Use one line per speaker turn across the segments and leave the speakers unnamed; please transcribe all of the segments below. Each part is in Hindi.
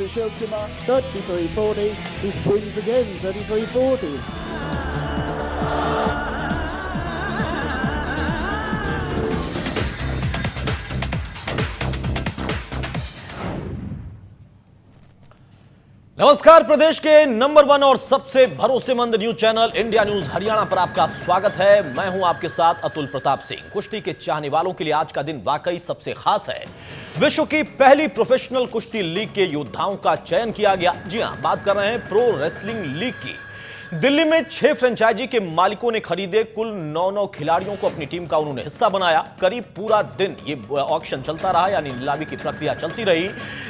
Sushil Kumar, 33.40. He spins again, 33.40.
नमस्कार, प्रदेश के नंबर 1 और सबसे भरोसेमंद news channel India news Haryana पर आपका स्वागत है। मैं हूं आपके साथ अतुल प्रताप सिंह। कुश्ती के चाहने वालों के लिए आज का दिन वाकई सबसे खास है। विश्व की पहली प्रोफेशनल कुश्ती लीग के योद्धाओं का चयन किया गया। जी हां, बात कर रहे हैं प्रो रेसलिंग लीग की। दिल्ली में 6 फ्रेंचाइजी के मालिकों ने खरीदे कुल 9 खिलाड़ियों को अपनी टीम का उन्होंने हिस्सा बनाया। करीब पूरा दिन ये ऑक्शन चलता रहा, यानी नीलामी की प्रक्रिया चलती रही।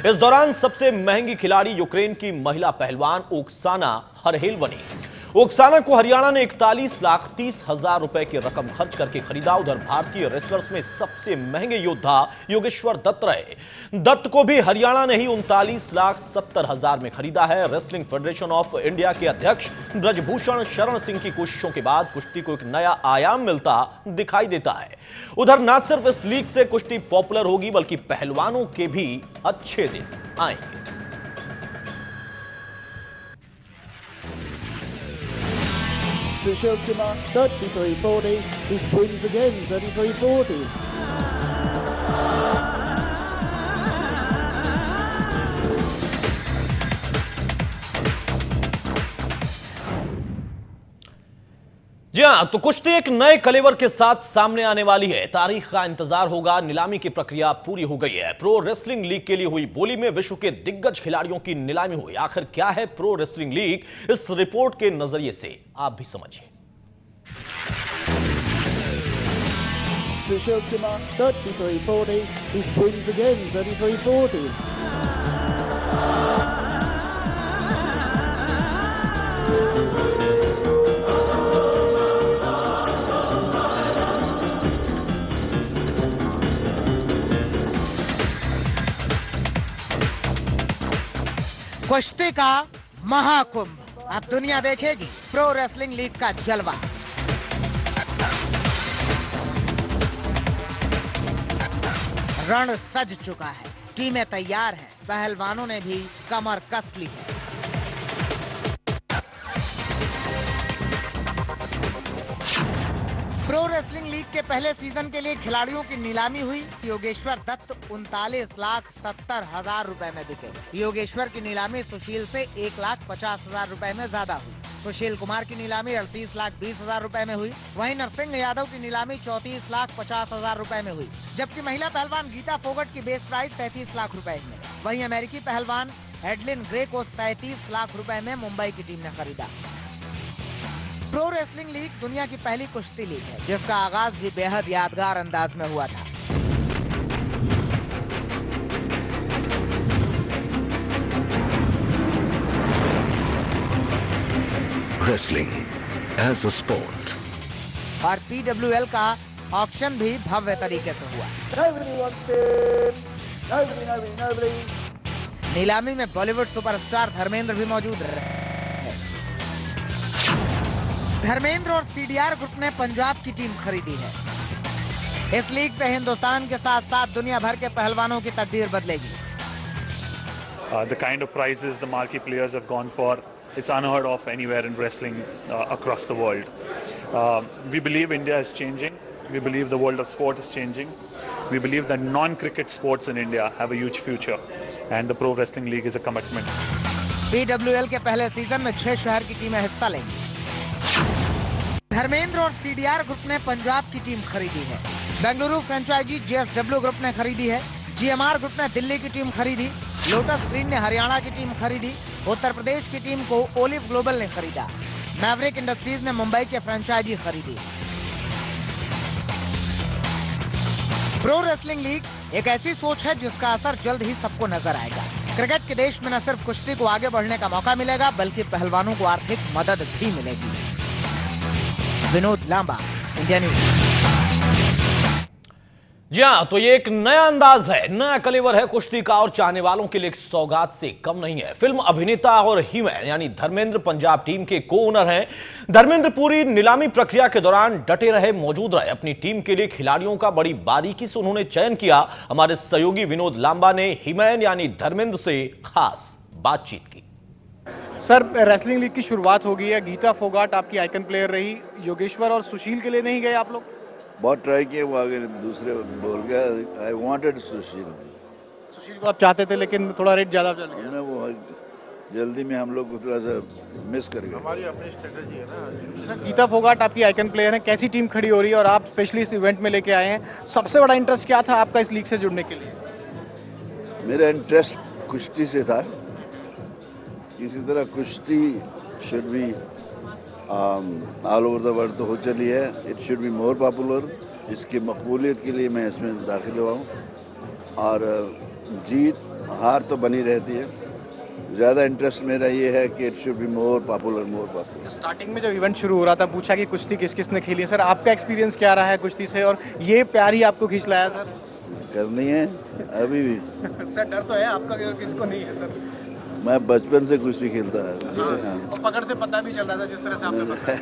इस दौरान सबसे महंगी खिलाड़ी यूक्रेन की महिला पहलवान ओक्साना हरहेल बनी। ओक्साना को हरियाणा ने 41,30,000 रुपए की रकम खर्च करके खरीदा। उधर भारतीय रेसलर्स में सबसे महंगे योद्धा योगेश्वर दत्त रहे। दत्त को भी हरियाणा ने ही 39,70,000 में खरीदा है। रेसलिंग फेडरेशन ऑफ इंडिया के अध्यक्ष ब्रजभूषण शरण सिंह की कोशिशों के बाद कुश्ती को एक नया आयाम मिलता दिखाई देता है। उधर न सिर्फ इस लीग से कुश्ती पॉपुलर होगी, बल्कि पहलवानों के भी अच्छे दिन आएंगे।
Sushil Kumar, 33.40. He spins again, 33.40.
जी हां, तो कुश्ती एक नए कलेवर के साथ सामने आने वाली है। तारीख का इंतजार होगा। नीलामी की प्रक्रिया पूरी हो गई है। प्रो रेसलिंग लीग के लिए हुई बोली में विश्व के दिग्गज खिलाड़ियों की नीलामी हुई। आखिर क्या है प्रो रेसलिंग लीग, इस रिपोर्ट के नजरिए से आप भी समझिए।
Sushil Kumar, 33.40. He spins again, 33.40.
कुश्ती का महाकुंभ अब दुनिया देखेगी। प्रो रेसलिंग लीग का जलवा। रण सज चुका है, टीमें तैयार हैं, पहलवानों ने भी कमर कस ली है। प्रो रेसलिंग लीग के पहले सीजन के लिए खिलाड़ियों की नीलामी हुई। योगेश्वर दत्त 39,70,000 रुपए में बिके। योगेश्वर की नीलामी सुशील से 1,50,000 रुपए में ज्यादा हुई। सुशील कुमार की नीलामी 38,20,000 रुपए में हुई। वहीं नरसिंह यादव की नीलामी 34,50,000 रुपए में हुई। जबकि महिला पहलवान गीता फोगट की बेस प्राइस 33 लाख रुपए में। वहीं अमेरिकी पहलवान एडलिन ग्रे को 37 लाख रुपए में मुंबई की टीम ने खरीदा। प्रो रेसलिंग लीग दुनिया की पहली कुश्ती लीग है, जिसका आगाज भी बेहद यादगार अंदाज में हुआ था।
Wrestling as a sport.
और PWL का ऑक्शन भी भव्य तरीके से हुआ।
Nobody wants him. Nobody.
नीलामी में बॉलीवुड सुपरस्टार धर्मेंद्र भी मौजूद रहे। धर्मेंद्र और CDR ग्रुप ने पंजाब की टीम खरीदी है। इस लीग से हिंदुस्तान के साथ साथ दुनिया भर के पहलवानों की तकदीर बदलेगी।
The kind of prizes the marquee players have gone for, it's unheard of anywhere in wrestling across the world. We believe India is changing. We believe the world of sport is changing. We believe that non-cricket sports in India have a huge future, and the Pro Wrestling League is a commitment.
PWL के पहले सीजन में 6 शहर की टीमें हिस्सा लेंगी। धर्मेंद्र और CDR ग्रुप ने पंजाब की टीम खरीदी है। बेंगलुरु फ्रेंचाइजी JSW ग्रुप ने खरीदी है। GMR ग्रुप ने दिल्ली की टीम खरीदी। लोटस ग्रीन ने हरियाणा की टीम खरीदी। उत्तर प्रदेश की टीम को ओलिव ग्लोबल ने खरीदा। मैवरिक इंडस्ट्रीज ने मुंबई के फ्रेंचाइजी खरीदी। प्रो रेसलिंग लीग एक ऐसी सोच है जिसका असर जल्द ही सबको नजर आएगा। क्रिकेट के देश में न सिर्फ कुश्ती को आगे बढ़ने का मौका मिलेगा, बल्कि पहलवानों को आर्थिक मदद भी मिलेगी। Vinod Lamba, India News.
जी हां, तो ये एक नया अंदाज है, नया कलेवर है कुश्ती का, और चाहने वालों के लिए एक सौगात से कम नहीं है। फिल्म अभिनेता और हीमैन यानी धर्मेंद्र पंजाब टीम के को ओनर हैं। धर्मेंद्र पूरी नीलामी प्रक्रिया के दौरान डटे रहे, मौजूद रहे। अपनी टीम के लिए खिलाड़ियों का बड़ी बारीकी से उन्होंने चयन किया। हमारे सहयोगी विनोद लांबा ने हीमैन यानी धर्मेंद्र से खास बातचीत की।
सर, रेसलिंग लीग की शुरुआत हो गई है। गीता फोगाट आपकी आइकन प्लेयर रही। योगेश्वर और सुशील के लिए नहीं गए आप लोग?
बहुत ट्राई किए, वो आगे दूसरे बोल गया। आई वांटेड सुशील
को आप चाहते थे लेकिन थोड़ा रेट ज्यादा चल गया।
वो जल्दी में हम लोग को थोड़ा सा मिस कर गए।
हमारी अपनी स्ट्रेटजी है ना। सर, गीता फोगाट आपकी आइकन प्लेयर है। कैसी टीम खड़ी हो रही है और आप स्पेशली इस इवेंट में लेके आए हैं? सबसे बड़ा इंटरेस्ट क्या था आपका इस लीग से जुड़ने के लिए?
मेरा इंटरेस्ट कुश्ती से था। किसी तरह कुश्ती should be all over the world तो हो चली है, it should be more popular. इसकी मकबूलियत के लिए मैं इसमें दाखिल हुआ हूँ और जीत हार तो बनी रहती है। ज़्यादा इंटरेस्ट मेरा ये है कि it should be more popular.
Starting में जब इवेंट शुरू हो रहा था पूछा कि कुश्ती किस किस ने खेली है। सर, आपका एक्सपीरियंस क्या रहा है कुश्ती से और ये प्यार ही आपको खींच लाया? सर,
करनी है अभी भी।
सर, डर तो है आपका किसको नहीं है? सर,
मैं बचपन से कुश्ती खेलता है।
और पकड़ से पता भी चल रहा था जिस तरह से आपने बताया।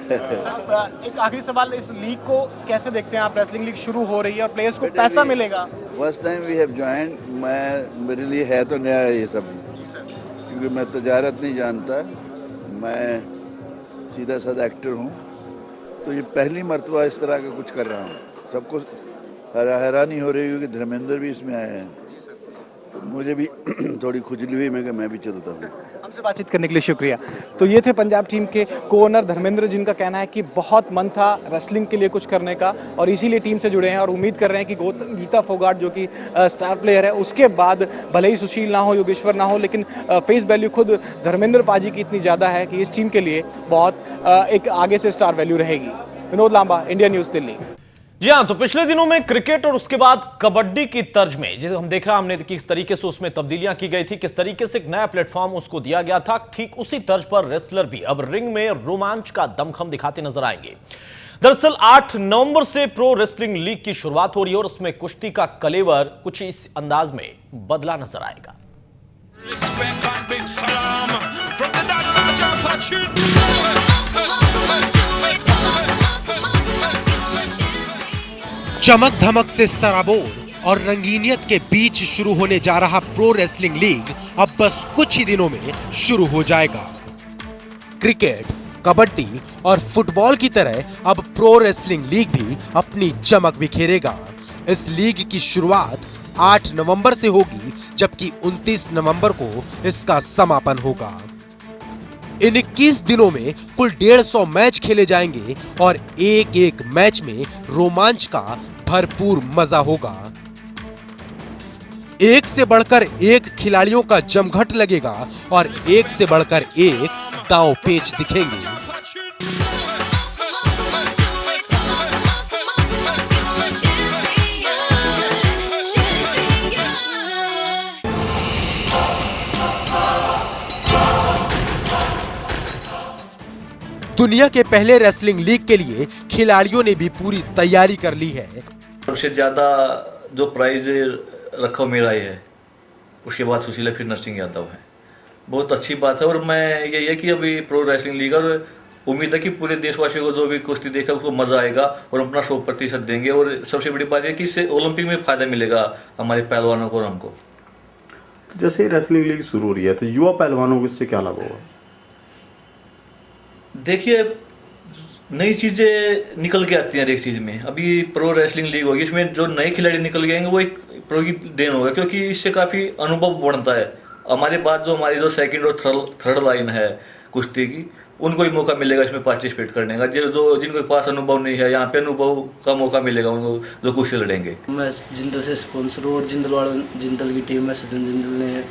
एक आखिरी सवाल, इस लीग को कैसे देखते हैं आप? रेसलिंग लीग शुरू हो रही है और प्लेयर्स को पैसा मिलेगा।
First time we have joined. मेरे लिए है तो नया ये सब, क्योंकि मैं तजारत नहीं जानता। मैं सीधा साधा एक्टर हूँ, तो ये पहली मर्तबा इस तरह का कुछ कर रहा हूँ। सबको हैरानी हो रही है कि धर्मेंद्र भी इसमें आए हैं। मुझे भी थोड़ी खुजली हुई, मैं भी चलता हूँ।
हमसे बातचीत करने के लिए शुक्रिया। तो ये थे पंजाब टीम के को-ओनर धर्मेंद्र, जिनका कहना है कि बहुत मन था रेसलिंग के लिए कुछ करने का और इसीलिए टीम से जुड़े हैं और उम्मीद कर रहे हैं कि गीता फोगाट जो कि स्टार प्लेयर है, उसके बाद भले ही सुशील ना हो, योगेश्वर ना हो, लेकिन फेस वैल्यू खुद धर्मेंद्र पाजी की इतनी ज्यादा है कि इस टीम के लिए बहुत एक आगे से स्टार वैल्यू रहेगी। Vinod Lamba, India News, Delhi.
जी हां, तो पिछले दिनों में क्रिकेट और उसके बाद कबड्डी की तर्ज में जिसे हम देख रहे हैं, हमने किस तरीके से उसमें तब्दीलियां की गई थी, किस तरीके से एक नया प्लेटफॉर्म उसको दिया गया था, ठीक उसी तर्ज पर रेसलर भी अब रिंग में रोमांच का दमखम दिखाते नजर आएंगे। दरअसल 8 नवंबर से प्रो रेसलिंग लीग की शुरुआत हो रही है और उसमें कुश्ती का कलेवर कुछ इस अंदाज में बदला नजर आएगा।
चमक धमक से सराबोर और रंगीनियत के बीच शुरू होने जा रहा प्रो रेसलिंग लीग अब बस कुछ ही दिनों में शुरू हो जाएगा। क्रिकेट, कबड्डी और फुटबॉल की तरह अब प्रो रेसलिंग लीग भी अपनी चमक बिखेरेगा। इस लीग की शुरुआत 8 नवंबर से होगी, जबकि 29 नवंबर को इसका समापन होगा। इन 21 दिनों में कुल 150 मैच खेले जाएंगे और एक एक मैच में रोमांच का भरपूर मजा होगा। एक से बढ़कर एक खिलाड़ियों का जमघट लगेगा और एक से बढ़कर एक दांव पेच दिखेंगे। दुनिया के पहले रेसलिंग लीग के लिए खिलाड़ियों ने भी पूरी तैयारी कर ली है।
सबसे ज्यादा जो प्राइज रखा मेरा ही है, उसके बाद सुशीला, फिर नरसिंह यादव है। बहुत अच्छी बात है और मैं यही है कि अभी प्रो रेसलिंग लीग, और उम्मीद है कि पूरे देशवासियों को जो भी कुश्ती देखा उसको मजा आएगा और अपना 100% देंगे। और सबसे बड़ी बात है कि इससे ओलंपिक में फायदा मिलेगा हमारे पहलवानों को और हमको।
जैसे रेसलिंग लीग शुरू हो रही है तो युवा पहलवानों को इससे क्या लाभ होगा?
देखिए, नई चीजें निकल के आती हैं हर एक चीज में। अभी प्रो रेसलिंग लीग होगी, इसमें जो नए खिलाड़ी निकल गए वो एक प्रो की देन होगा, क्योंकि इससे काफी अनुभव बढ़ता है। हमारे बाद जो हमारी जो सेकंड और थर्ड लाइन है कुश्ती की, उनको भी मौका मिलेगा इसमें पार्टिसिपेट करने का। जो जिनके पास अनुभव नहीं है, यहाँ पे अनुभव का मौका मिलेगा उनको, जो कुश्ती लड़ेंगे।
मैं जिंदल से स्पॉन्सर हूँ और जिंदल की टीम में सचिन जिंदल ने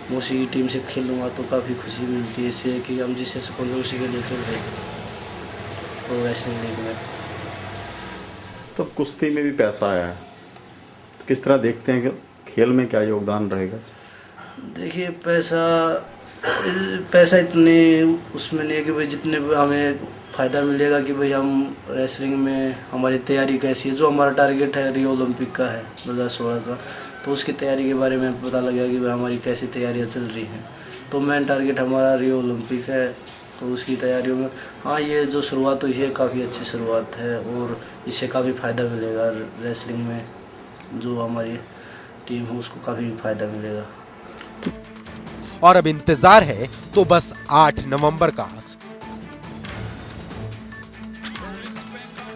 उसी की टीम से खेलूँगा तो काफ़ी खुशी मिलती है इससे कि हम जिससे स्पॉन्सर उसी के लिए खेल रहे हैं प्रो रेसलिंग लीग में।
तो कुश्ती में भी पैसा आया है, तो किस तरह देखते हैं कि खेल में क्या योगदान रहेगा?
देखिए, पैसा इतने उसमें नहीं है कि भाई जितने हमें फ़ायदा मिलेगा कि भाई हम रेसलिंग में हमारी तैयारी कैसी है। जो हमारा टारगेट है रियो ओलंपिक का है 2016 का, तो उसकी तैयारी के बारे में पता लगेगा कि भाई हमारी कैसी तैयारियां चल रही हैं। तो मेन टारगेट हमारा रियो ओलंपिक है, तो उसकी तैयारियों में हाँ ये जो शुरुआत हुई है काफ़ी अच्छी शुरुआत है और इससे काफ़ी फ़ायदा मिलेगा रेसलिंग में। जो हमारी टीम है उसको काफ़ी फ़ायदा मिलेगा।
और अब इंतजार है तो बस 8 नवंबर का,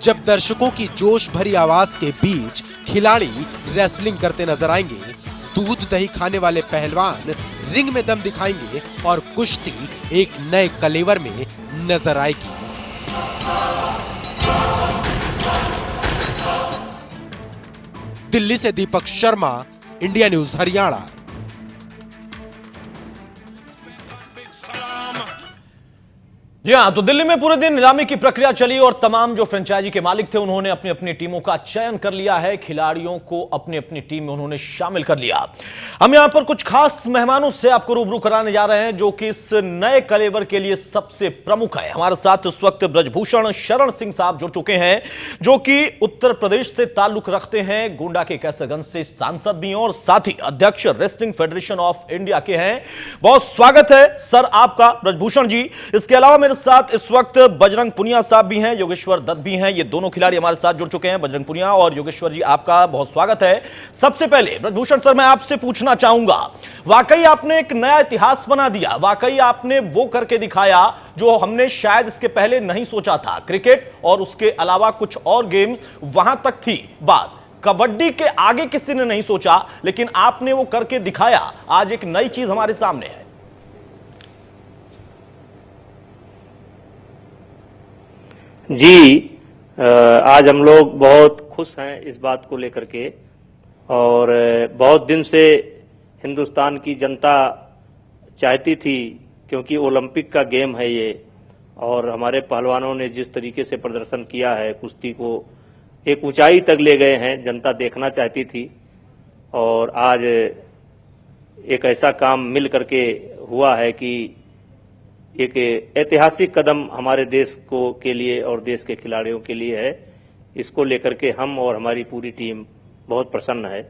जब दर्शकों की जोश भरी आवाज के बीच खिलाड़ी रेसलिंग करते नजर आएंगे। दूध दही खाने वाले पहलवान रिंग में दम दिखाएंगे और कुश्ती एक नए कलेवर में नजर आएगी। दिल्ली से दीपक शर्मा, इंडिया न्यूज हरियाणा।
जी हाँ, तो दिल्ली में पूरे दिन नीलामी की प्रक्रिया चली और तमाम जो फ्रेंचाइजी के मालिक थे उन्होंने अपनी अपनी टीमों का चयन कर लिया है। खिलाड़ियों को अपनी अपनी टीम में उन्होंने शामिल कर लिया। हम यहां पर कुछ खास मेहमानों से आपको रूबरू कराने जा रहे हैं जो कि इस नए कलेवर के लिए सबसे प्रमुख है। हमारे साथ इस वक्त ब्रजभूषण शरण सिंह साहब जुड़ चुके हैं जो कि उत्तर प्रदेश से ताल्लुक रखते हैं, गोंडा के कैसरगंज से सांसद भी हैं और साथ ही अध्यक्ष रेसलिंग फेडरेशन ऑफ इंडिया के हैं। बहुत स्वागत है सर आपका ब्रजभूषण जी। इसके अलावा मेरे साथ इस वक्त बजरंग पुनिया साहब भी हैं, योगेश्वर दत्त भी हैं। ये दोनों खिलाड़ी हमारे साथ जुड़ चुके हैं। बजरंग पुनिया और योगेश्वर जी, आपका बहुत स्वागत है। सबसे पहले ब्रजभूषण सर, मैं आपसे पूछना चाहूंगा, वाकई आपने एक नया इतिहास बना दिया, वाकई आपने वो करके दिखाया जो हमने शायद इसके पहले नहीं सोचा था। क्रिकेट और उसके अलावा कुछ और गेम्स वहां तक थी बात, कबड्डी के आगे किसी ने नहीं सोचा, लेकिन आपने वो करके दिखाया। आज एक नई चीज हमारे सामने है।
जी, आज हम लोग बहुत खुश हैं इस बात को लेकर के, और बहुत दिन से हिंदुस्तान की जनता चाहती थी, क्योंकि ओलंपिक का गेम है ये, और हमारे पहलवानों ने जिस तरीके से प्रदर्शन किया है, कुश्ती को एक ऊंचाई तक ले गए हैं, जनता देखना चाहती थी। और आज एक ऐसा काम मिल करके हुआ है कि एक ऐतिहासिक कदम हमारे देश को के लिए और देश के खिलाड़ियों के लिए है। इसको लेकर के हम और हमारी पूरी टीम बहुत प्रसन्न है।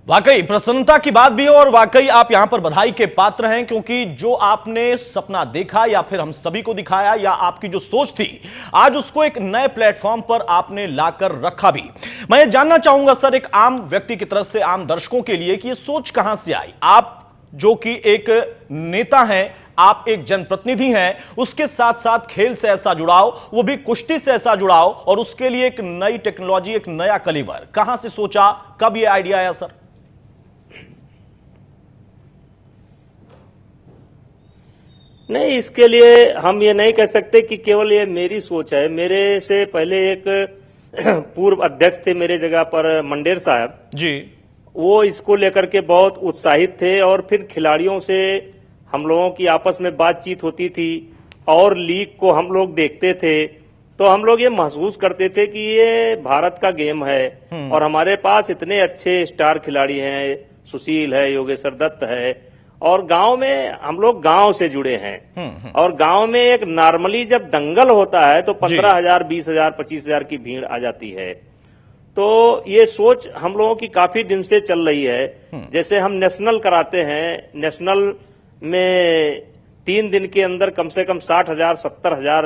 वाकई प्रसन्नता की बात भी है और वाकई आप यहां पर बधाई के पात्र हैं, क्योंकि जो आपने सपना देखा या फिर हम सभी को दिखाया या आपकी जो सोच थी, आज उसको एक नए प्लेटफॉर्म पर आपने लाकर रखा भी। मैं ये जानना चाहूंगा सर, एक आम व्यक्ति की तरफ से, आम दर्शकों के लिए, कि ये सोच कहां से आई? आप जो कि एक नेता हैं, आप एक जनप्रतिनिधि हैं, उसके साथ साथ खेल से ऐसा जुड़ाव, वो भी कुश्ती से ऐसा जुड़ाव, और उसके लिए एक नई टेक्नोलॉजी, एक नया कलेवर, कहां से सोचा, कब ये आइडिया आया सर?
नहीं, इसके लिए हम ये नहीं कह सकते कि केवल ये मेरी सोच है। मेरे से पहले एक पूर्व अध्यक्ष थे मेरे जगह पर, मंडेर साहब
जी,
वो इसको लेकर के बहुत उत्साहित थे, और फिर खिलाड़ियों से हम लोगों की आपस में बातचीत होती थी और लीग को हम लोग देखते थे, तो हम लोग ये महसूस करते थे कि ये भारत का गेम है और हमारे पास इतने अच्छे स्टार खिलाड़ी हैं, सुशील है, योगेश्वर दत्त है, और गांव में हम लोग गांव से जुड़े हैं। और गांव में एक नॉर्मली जब दंगल होता है तो 15,000, 20,000, 25,000 की भीड़ आ जाती है। तो ये सोच हम लोगों की काफी दिन से चल रही है। जैसे हम नेशनल कराते हैं, नेशनल में 3 दिन के अंदर कम से कम 60,000, 70,000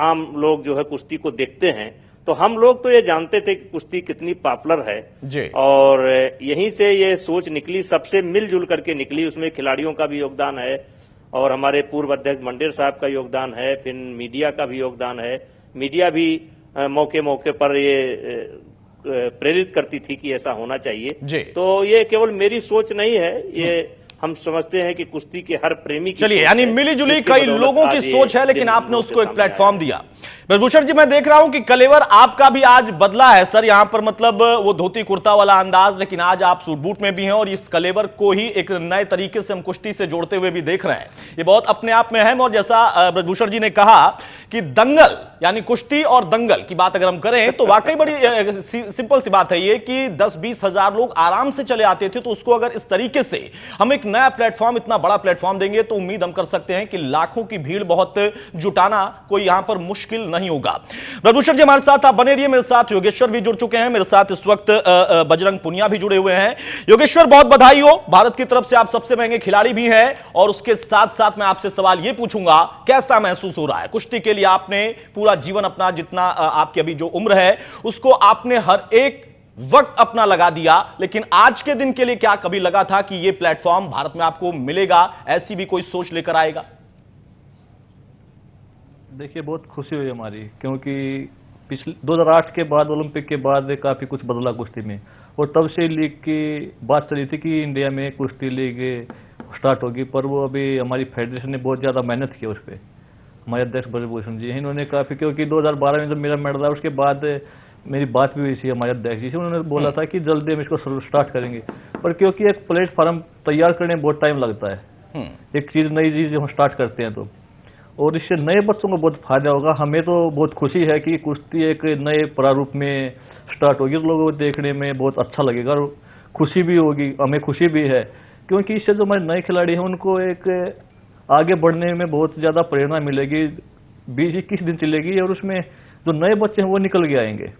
आम लोग जो है कुश्ती को देखते हैं। तो हम लोग तो ये जानते थे कि कुश्ती कितनी पॉपुलर है
जी।
और यहीं से ये सोच निकली, सबसे मिलजुल करके निकली। उसमें खिलाड़ियों का भी योगदान है और हमारे पूर्व अध्यक्ष मंडेर साहब का योगदान है, फिर मीडिया का भी योगदान है। मीडिया भी मौके मौके पर ये प्रेरित करती थी कि ऐसा होना चाहिए। तो ये केवल मेरी सोच नहीं है, ये हम समझते हैं कि कुश्ती के हर प्रेमी की, चलिए,
यानी मिली जुली कई लोगों की सोच है, लेकिन आपने उसको एक प्लेटफॉर्म दिया। ब्रजभूषण जी, मैं देख रहा हूं कि कलेवर आपका भी आज बदला है सर। यहां पर मतलब वो धोती कुर्ता वाला अंदाज, लेकिन आज आप सूट बूट में भी हैं और इस कलेवर को ही एक नए तरीके से हम कुश्ती से जोड़ते हुए भी देख रहे हैं। ये बहुत अपने आप में अहम, और जैसा ब्रजभूषण जी ने कहा कि दंगल यानी कुश्ती और दंगल की बात अगर हम करें तो वाकई बड़ी सिंपल सी बात है ये कि 10-20 हजार लोग आराम से चले आते थे, तो उसको अगर इस तरीके से हम एक नया प्लेटफॉर्म, इतना बड़ा प्लेटफॉर्म देंगे तो उम्मीद हम कर सकते हैं कि लाखों की भीड़ बहुत जुटाना कोई यहां पर मुश्किल नहीं होगा। ब्रजभूषण जी हमारे साथ आप बने रहिए। मेरे साथ योगेश्वर भी जुड़ चुके हैं, मेरे साथ इस वक्त बजरंग पुनिया भी जुड़े हुए हैं। योगेश्वर, बहुत बधाई हो, भारत की तरफ से आप सबसे महंगे खिलाड़ी भी हैं, और उसके साथ साथ मैं आपसे सवाल यह पूछूंगा, कैसा महसूस हो रहा है? कुश्ती के लिए आपने पूरा जीवन अपना, जितना आपकी अभी जो उम्र है उसको आपने हर एक वक्त अपना लगा दिया, लेकिन आज के दिन के लिए क्या कभी लगा था कि यह प्लेटफॉर्म भारत में आपको मिलेगा? ऐसी भी कोई सोच लेकर आएगा?
देखिए, बहुत खुशी हुई हमारी, क्योंकि पिछले 2008 के बाद, ओलंपिक के बाद काफ़ी कुछ बदला कुश्ती में, और तब से लीग की बात चली थी कि इंडिया में कुश्ती लीग स्टार्ट होगी, पर वो अभी हमारी फेडरेशन ने बहुत ज़्यादा मेहनत की उस पर। हमारे अध्यक्ष ब्रजभूषण जी, इन्होंने काफ़ी, क्योंकि 2012 में जब मेरा मेडल आया उसके बाद मेरी बात भी हुई थी हमारे अध्यक्ष जी से, उन्होंने बोला था कि जल्दी हम इसको स्टार्ट करेंगे, पर क्योंकि एक प्लेटफॉर्म तैयार करने में बहुत टाइम लगता है, एक चीज़, नई चीज़ हम स्टार्ट करते हैं तो, और इससे नए बच्चों को बहुत फायदा होगा। हमें तो बहुत खुशी है कि कुश्ती एक नए प्रारूप में स्टार्ट होगी, तो लोगों को देखने में बहुत अच्छा लगेगा और खुशी भी होगी, हमें खुशी भी है, क्योंकि इससे जो हमारे नए खिलाड़ी हैं उनको एक आगे बढ़ने में बहुत ज़्यादा प्रेरणा मिलेगी। 20-21 दिन चलेगी और उसमें जो नए बच्चे हैं वो निकल के आएंगे,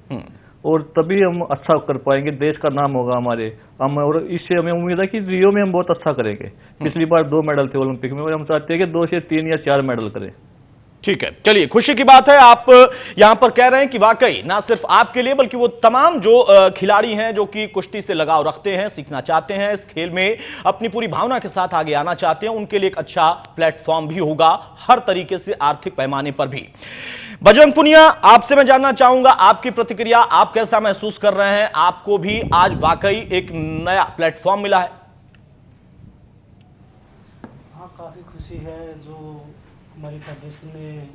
और तभी हम अच्छा कर पाएंगे, देश का नाम होगा हमारे हम, और इससे हमें उम्मीद है कि रियो में हम बहुत अच्छा करेंगे। पिछली बार 2 मेडल थे ओलंपिक में, और हम चाहते हैं कि 2 से 3 या 4 मेडल करें।
ठीक है, चलिए, खुशी की बात है आप यहां पर कह रहे हैं कि वाकई ना सिर्फ आपके लिए बल्कि वो तमाम जो खिलाड़ी हैं जो कि कुश्ती से लगाव रखते हैं, सीखना चाहते हैं, इस खेल में अपनी पूरी भावना के साथ आगे आना चाहते हैं, उनके लिए एक अच्छा प्लेटफॉर्म भी होगा, हर तरीके से, आर्थिक पैमाने पर भी। बजरंग पुनिया, आपसे मैं जानना चाहूंगा आपकी प्रतिक्रिया, आप कैसा महसूस कर रहे हैं? आपको भी आज वाकई एक नया प्लेटफॉर्म मिला है?
हाँ, काफ़ी खुशी है जो हमारी फेडरेशन ने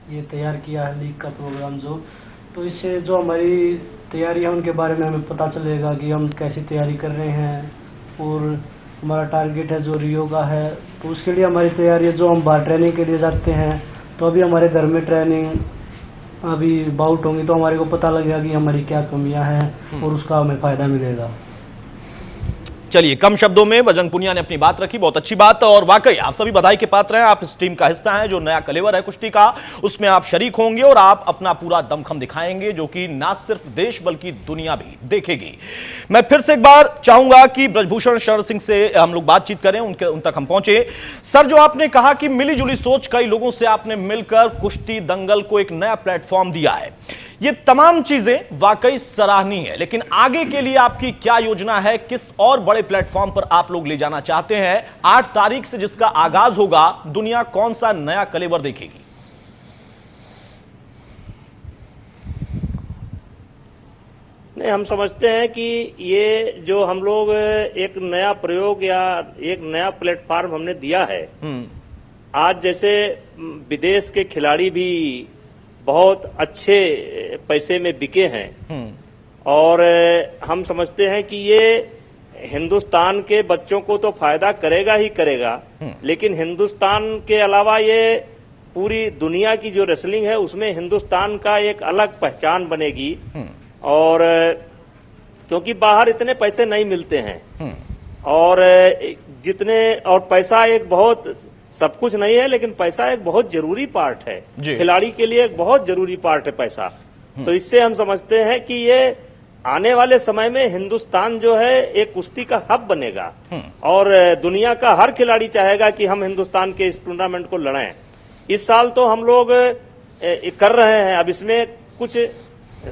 ये तैयार किया है लीग का प्रोग्राम जो, तो इससे जो हमारी तैयारी है उनके बारे में हमें पता चलेगा कि हम कैसी तैयारी कर रहे हैं, और हमारा टारगेट है जो रियो का है, तो उसके लिए हमारी तैयारी है। जो हम बाहर ट्रेनिंग के लिए जाते हैं तो अभी हमारे घर में ट्रेनिंग अभी बाउट होंगी, तो हमारे को पता लगेगा कि हमारी क्या कमियां हैं और उसका हमें फ़ायदा मिलेगा।
चलिए, कम शब्दों में बजरंग पुनिया ने अपनी बात रखी, बहुत अच्छी बात, और वाकई आप सभी बधाई के पात्र हैं। आप इस टीम का हिस्सा हैं, जो नया कलेवर है कुश्ती का, उसमें आप शरीक होंगे और आप अपना पूरा दमखम दिखाएंगे, जो कि ना सिर्फ देश बल्कि दुनिया भी देखेगी। मैं फिर से एक बार चाहूंगा कि ब्रजभूषण शरण सिंह से हम लोग बातचीत करें, उन तक हम पहुंचे। सर, जो आपने कहा कि मिली जुली सोच, कई लोगों से आपने मिलकर कुश्ती दंगल को एक नया प्लेटफॉर्म दिया है, ये तमाम चीजें वाकई सराहनीय है, लेकिन आगे के लिए आपकी क्या योजना है? किस और बड़े प्लेटफॉर्म पर आप लोग ले जाना चाहते हैं? 8 तारीख से जिसका आगाज होगा, दुनिया कौन सा नया कलेवर देखेगी?
नहीं, हम समझते हैं कि ये जो हम लोग एक नया प्रयोग या एक नया प्लेटफॉर्म हमने दिया है, आज जैसे विदेश के खिलाड़ी भी बहुत अच्छे पैसे में बिके हैं, और हम समझते हैं कि ये हिंदुस्तान के बच्चों को तो फायदा करेगा ही करेगा, लेकिन हिंदुस्तान के अलावा ये पूरी दुनिया की जो रेसलिंग है उसमें हिंदुस्तान का एक अलग पहचान बनेगी। और क्योंकि बाहर इतने पैसे नहीं मिलते हैं, और पैसा एक बहुत, सब कुछ नहीं है, लेकिन पैसा एक बहुत जरूरी पार्ट है, खिलाड़ी के लिए एक बहुत जरूरी पार्ट है पैसा। तो इससे हम समझते हैं कि ये आने वाले समय में हिंदुस्तान जो है एक कुश्ती का हब बनेगा, और दुनिया का हर खिलाड़ी चाहेगा कि हम हिंदुस्तान के इस टूर्नामेंट को लड़ें। इस साल तो हम लोग कर रहे हैं, अब इसमें कुछ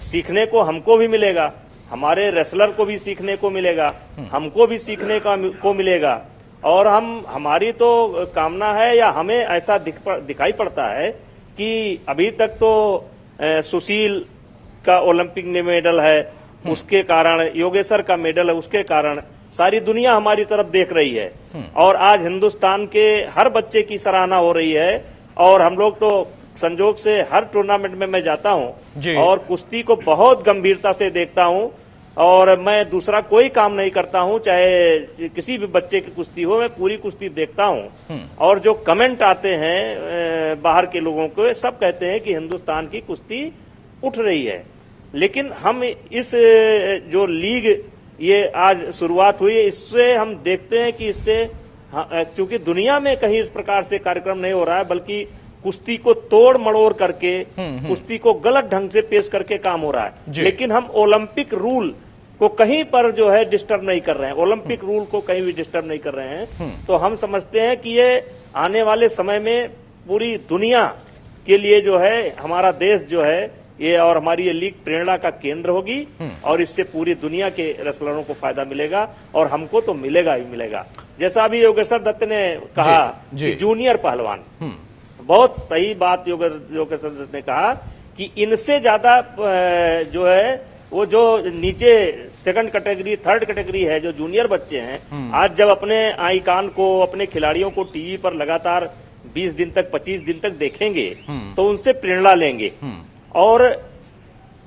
सीखने को हमको भी मिलेगा, हमारे रेसलर को भी सीखने को मिलेगा, हमको भी सीखने को मिलेगा, और हमारी तो कामना है, या हमें ऐसा दिखाई पड़ता है कि अभी तक तो सुशील का ओलंपिक में मेडल है, उसके कारण योगेश्वर का मेडल है, उसके कारण सारी दुनिया हमारी तरफ देख रही है, और आज हिंदुस्तान के हर बच्चे की सराहना हो रही है। और हम लोग तो संजोग से हर टूर्नामेंट में मैं जाता हूं और कुश्ती को बहुत गंभीरता से देखता हूं, और मैं दूसरा कोई काम नहीं करता हूं, चाहे किसी भी बच्चे की कुश्ती हो, मैं पूरी कुश्ती देखता हूं। और जो कमेंट आते हैं बाहर के लोगों को, सब कहते हैं कि हिंदुस्तान की कुश्ती उठ रही है। लेकिन हम इस जो लीग ये आज शुरुआत हुई है, इससे हम देखते हैं कि इससे, क्योंकि दुनिया में कहीं इस प्रकार से कार्यक्रम नहीं हो रहा है, बल्कि कुश्ती को तोड़ मड़ोड़ करके, कुश्ती को गलत ढंग से पेश करके काम हो रहा है। लेकिन हम ओलंपिक रूल को कहीं पर जो है डिस्टर्ब नहीं कर रहे हैं, ओलंपिक रूल को कहीं भी डिस्टर्ब नहीं कर रहे हैं। तो हम समझते हैं कि ये आने वाले समय में पूरी दुनिया के लिए जो है, हमारा देश जो है ये और हमारी ये लीग प्रेरणा का केंद्र होगी और इससे पूरी दुनिया के रेसलरों को फायदा मिलेगा और हमको तो मिलेगा ही मिलेगा। जैसा अभी योगेश्वर दत्त ने कहा कि जूनियर पहलवान, बहुत सही बात योगेश्वर दत्त ने कहा कि इनसे ज्यादा जो है वो जो नीचे सेकंड कैटेगरी थर्ड कैटेगरी है, जो जूनियर बच्चे हैं, आज जब अपने आइकान को, अपने खिलाड़ियों को टीवी पर लगातार 20 दिन तक 25 दिन तक देखेंगे तो उनसे प्रेरणा लेंगे और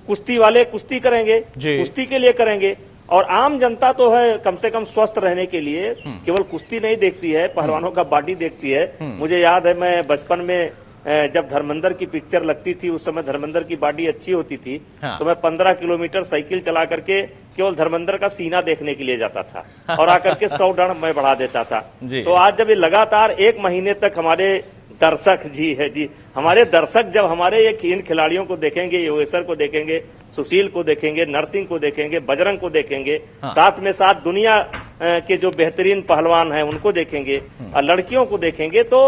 कुश्ती वाले कुश्ती करेंगे, कुश्ती के लिए करेंगे। और आम जनता तो है कम से कम स्वस्थ रहने के लिए केवल कुश्ती नहीं देखती है, पहलवानों का बॉडी देखती है। मुझे याद है मैं बचपन में जब धर्मेंद्र की पिक्चर लगती थी, उस समय धर्मेंद्र की बॉडी अच्छी होती थी, तो मैं 15 किलोमीटर साइकिल चला करके केवल धर्मेंद्र का सीना देखने के लिए जाता था और आकर के 100 डन मैं बढ़ा देता था। तो आज जब ये लगातार 1 महीने तक हमारे दर्शक हमारे दर्शक जब हमारे इन खिलाड़ियों को देखेंगे, योगेश्वर को देखेंगे, सुशील को देखेंगे, नरसिंह को देखेंगे, बजरंग को देखेंगे, साथ में साथ दुनिया के जो बेहतरीन पहलवान हैं उनको देखेंगे और लड़कियों को देखेंगे, तो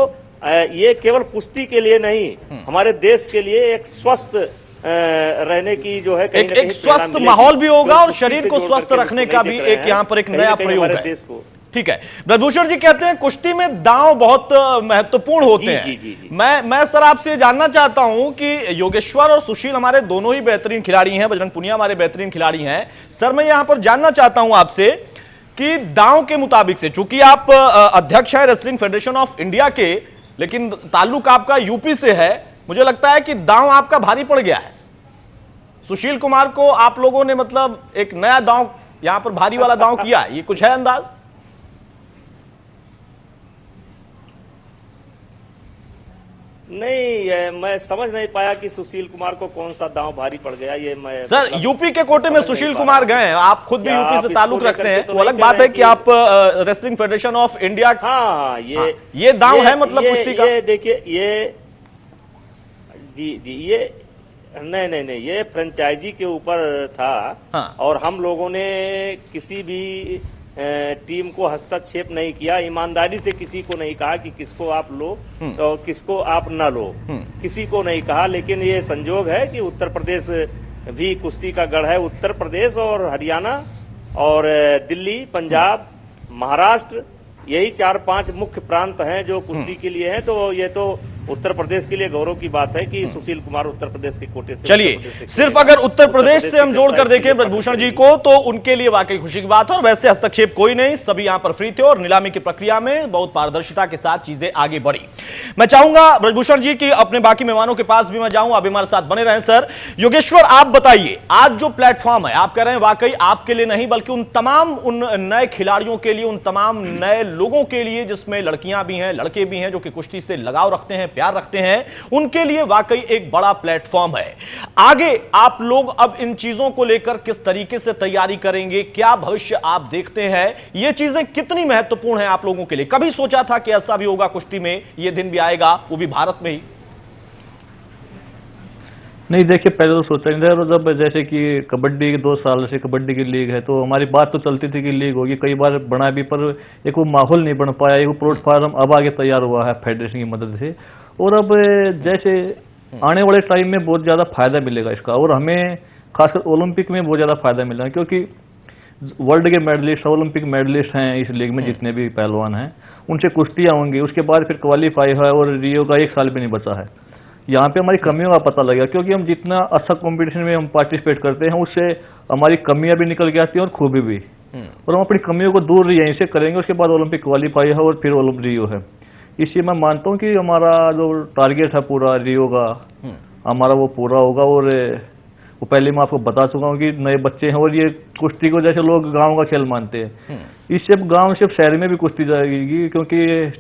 ये केवल कुश्ती के लिए नहीं, हमारे देश के लिए एक स्वस्थ रहने की जो है
एक स्वस्थ माहौल भी होगा और शरीर को स्वस्थ रखने का भी एक यहाँ पर एक नया प्रयोग है। ठीक है, ब्रजभूषण जी कहते हैं कुश्ती में दांव बहुत महत्वपूर्ण होते हैं। मैं सर आपसे जानना चाहता हूं कि योगेश्वर और सुशील हमारे दोनों ही बेहतरीन खिलाड़ी हैं, बजरंग पुनिया हमारे बेहतरीन खिलाड़ी हैं। सर मैं यहां पर जानना चाहता हूं आपसे कि दांव के मुताबिक से, चूंकि आप अध्यक्ष हैं रेसलिंग फेडरेशन ऑफ इंडिया के, लेकिन ताल्लुक आपका यूपी से है, मुझे लगता है कि दांव आपका भारी पड़ गया है। सुशील कुमार को आप लोगों ने मतलब एक नया दांव यहां पर भारी वाला दांव किया, ये कुछ है अंदाज?
नहीं, मैं समझ नहीं पाया कि सुशील कुमार को कौन सा दांव भारी पड़ गया। ये मैं
सर यूपी के कोटे में सुशील कुमार गए हैं, आप खुद भी यूपी से ताल्लुक रखते हैं, तो अलग बात है कि आप रेसलिंग फेडरेशन ऑफ इंडिया,
हाँ
ये दांव है मतलब कुश्ती का।
ये देखिए ये जी ये नहीं, ये फ्रेंचाइजी के ऊपर था और हम लोगों ने किसी भी टीम को हस्तक्षेप नहीं किया, ईमानदारी से किसी को नहीं कहा कि किसको आप लो और किसको आप न लो, किसी को नहीं कहा। लेकिन ये संजोग है कि उत्तर प्रदेश भी कुश्ती का गढ़ है। उत्तर प्रदेश और हरियाणा और दिल्ली, पंजाब, महाराष्ट्र, यही 4-5 मुख्य प्रांत हैं जो कुश्ती के लिए हैं। तो ये तो उत्तर प्रदेश के लिए गौरव की बात है कि सुशील कुमार उत्तर प्रदेश के कोटे से।
चलिए, सिर्फ अगर उत्तर प्रदेश से हम जोड़कर देखें ब्रजभूषण जी को तो उनके लिए वाकई खुशी की बात है। और वैसे हस्तक्षेप कोई नहीं, सभी यहां पर फ्री थे और नीलामी की प्रक्रिया में बहुत पारदर्शिता के साथ चीजें आगे बढ़ी। मैं चाहूंगा ब्रजभूषण जी की अपने बाकी मेहमानों के पास भी मैं जाऊं, अभी हमारे साथ बने रहें। सर योगेश्वर आप बताइए, आज जो प्लेटफॉर्म है आप कह रहे हैं वाकई आपके लिए नहीं बल्कि उन तमाम उन नए खिलाड़ियों के लिए, उन तमाम नए लोगों के लिए जिसमें लड़कियां भी हैं, लड़के भी हैं जो कि कुश्ती से लगाव रखते हैं, प्यार रखते हैं, उनके लिए वाकई एक बड़ा प्लेटफॉर्म है। आगे आप लोग अब इन चीजों को लेकर किस तरीके से तैयारी करेंगे, क्या भविष्य आप देखते हैं, ये चीजें कितनी महत्वपूर्ण है आप लोगों के लिए? कभी सोचा था कि ऐसा भी होगा कुश्ती में, ये दिन भी आएगा, वो भी भारत में ही?
नहीं देखिए, पहले तो सोचा नहीं था। जब जैसे कि कबड्डी 2 साल से कबड्डी की लीग है तो हमारी बात तो चलती थी कि लीग होगी, कई बार बना भी, पर एक वो माहौल नहीं बन पाया। एक प्लेटफॉर्म अब आगे तैयार हुआ है फेडरेशन की मदद से, और अब जैसे आने वाले टाइम में बहुत ज़्यादा फायदा मिलेगा इसका, और हमें खासकर ओलंपिक में बहुत ज़्यादा फायदा मिलेगा, क्योंकि वर्ल्ड के मेडलिस्ट, ओलंपिक मेडलिस्ट हैं इस लीग में, जितने भी पहलवान हैं उनसे कुश्तियाँ होंगी, उसके बाद फिर क्वालिफाई है और रियो का 1 साल भी नहीं बचा है। यहाँ पे हमारी कमियों का पता लगेगा, क्योंकि हम जितना अच्छा कंपटीशन में हम पार्टिसिपेट करते हैं उससे हमारी कमियां भी निकल के आती हैं और खूबी भी, और हम अपनी कमियों को दूर यहीं से करेंगे। उसके बाद ओलंपिक क्वालिफाई है और फिर ओलंपिक रियो है। इसलिए मैं मानता हूँ कि हमारा जो टारगेट है पूरा रियो का, हमारा वो पूरा होगा। और वो पहले मैं आपको बता चुका हूँ कि नए बच्चे हैं और ये कुश्ती को जैसे लोग गांव का खेल मानते हैं, इससे गांव से शहर में भी कुश्ती जाएगी, क्योंकि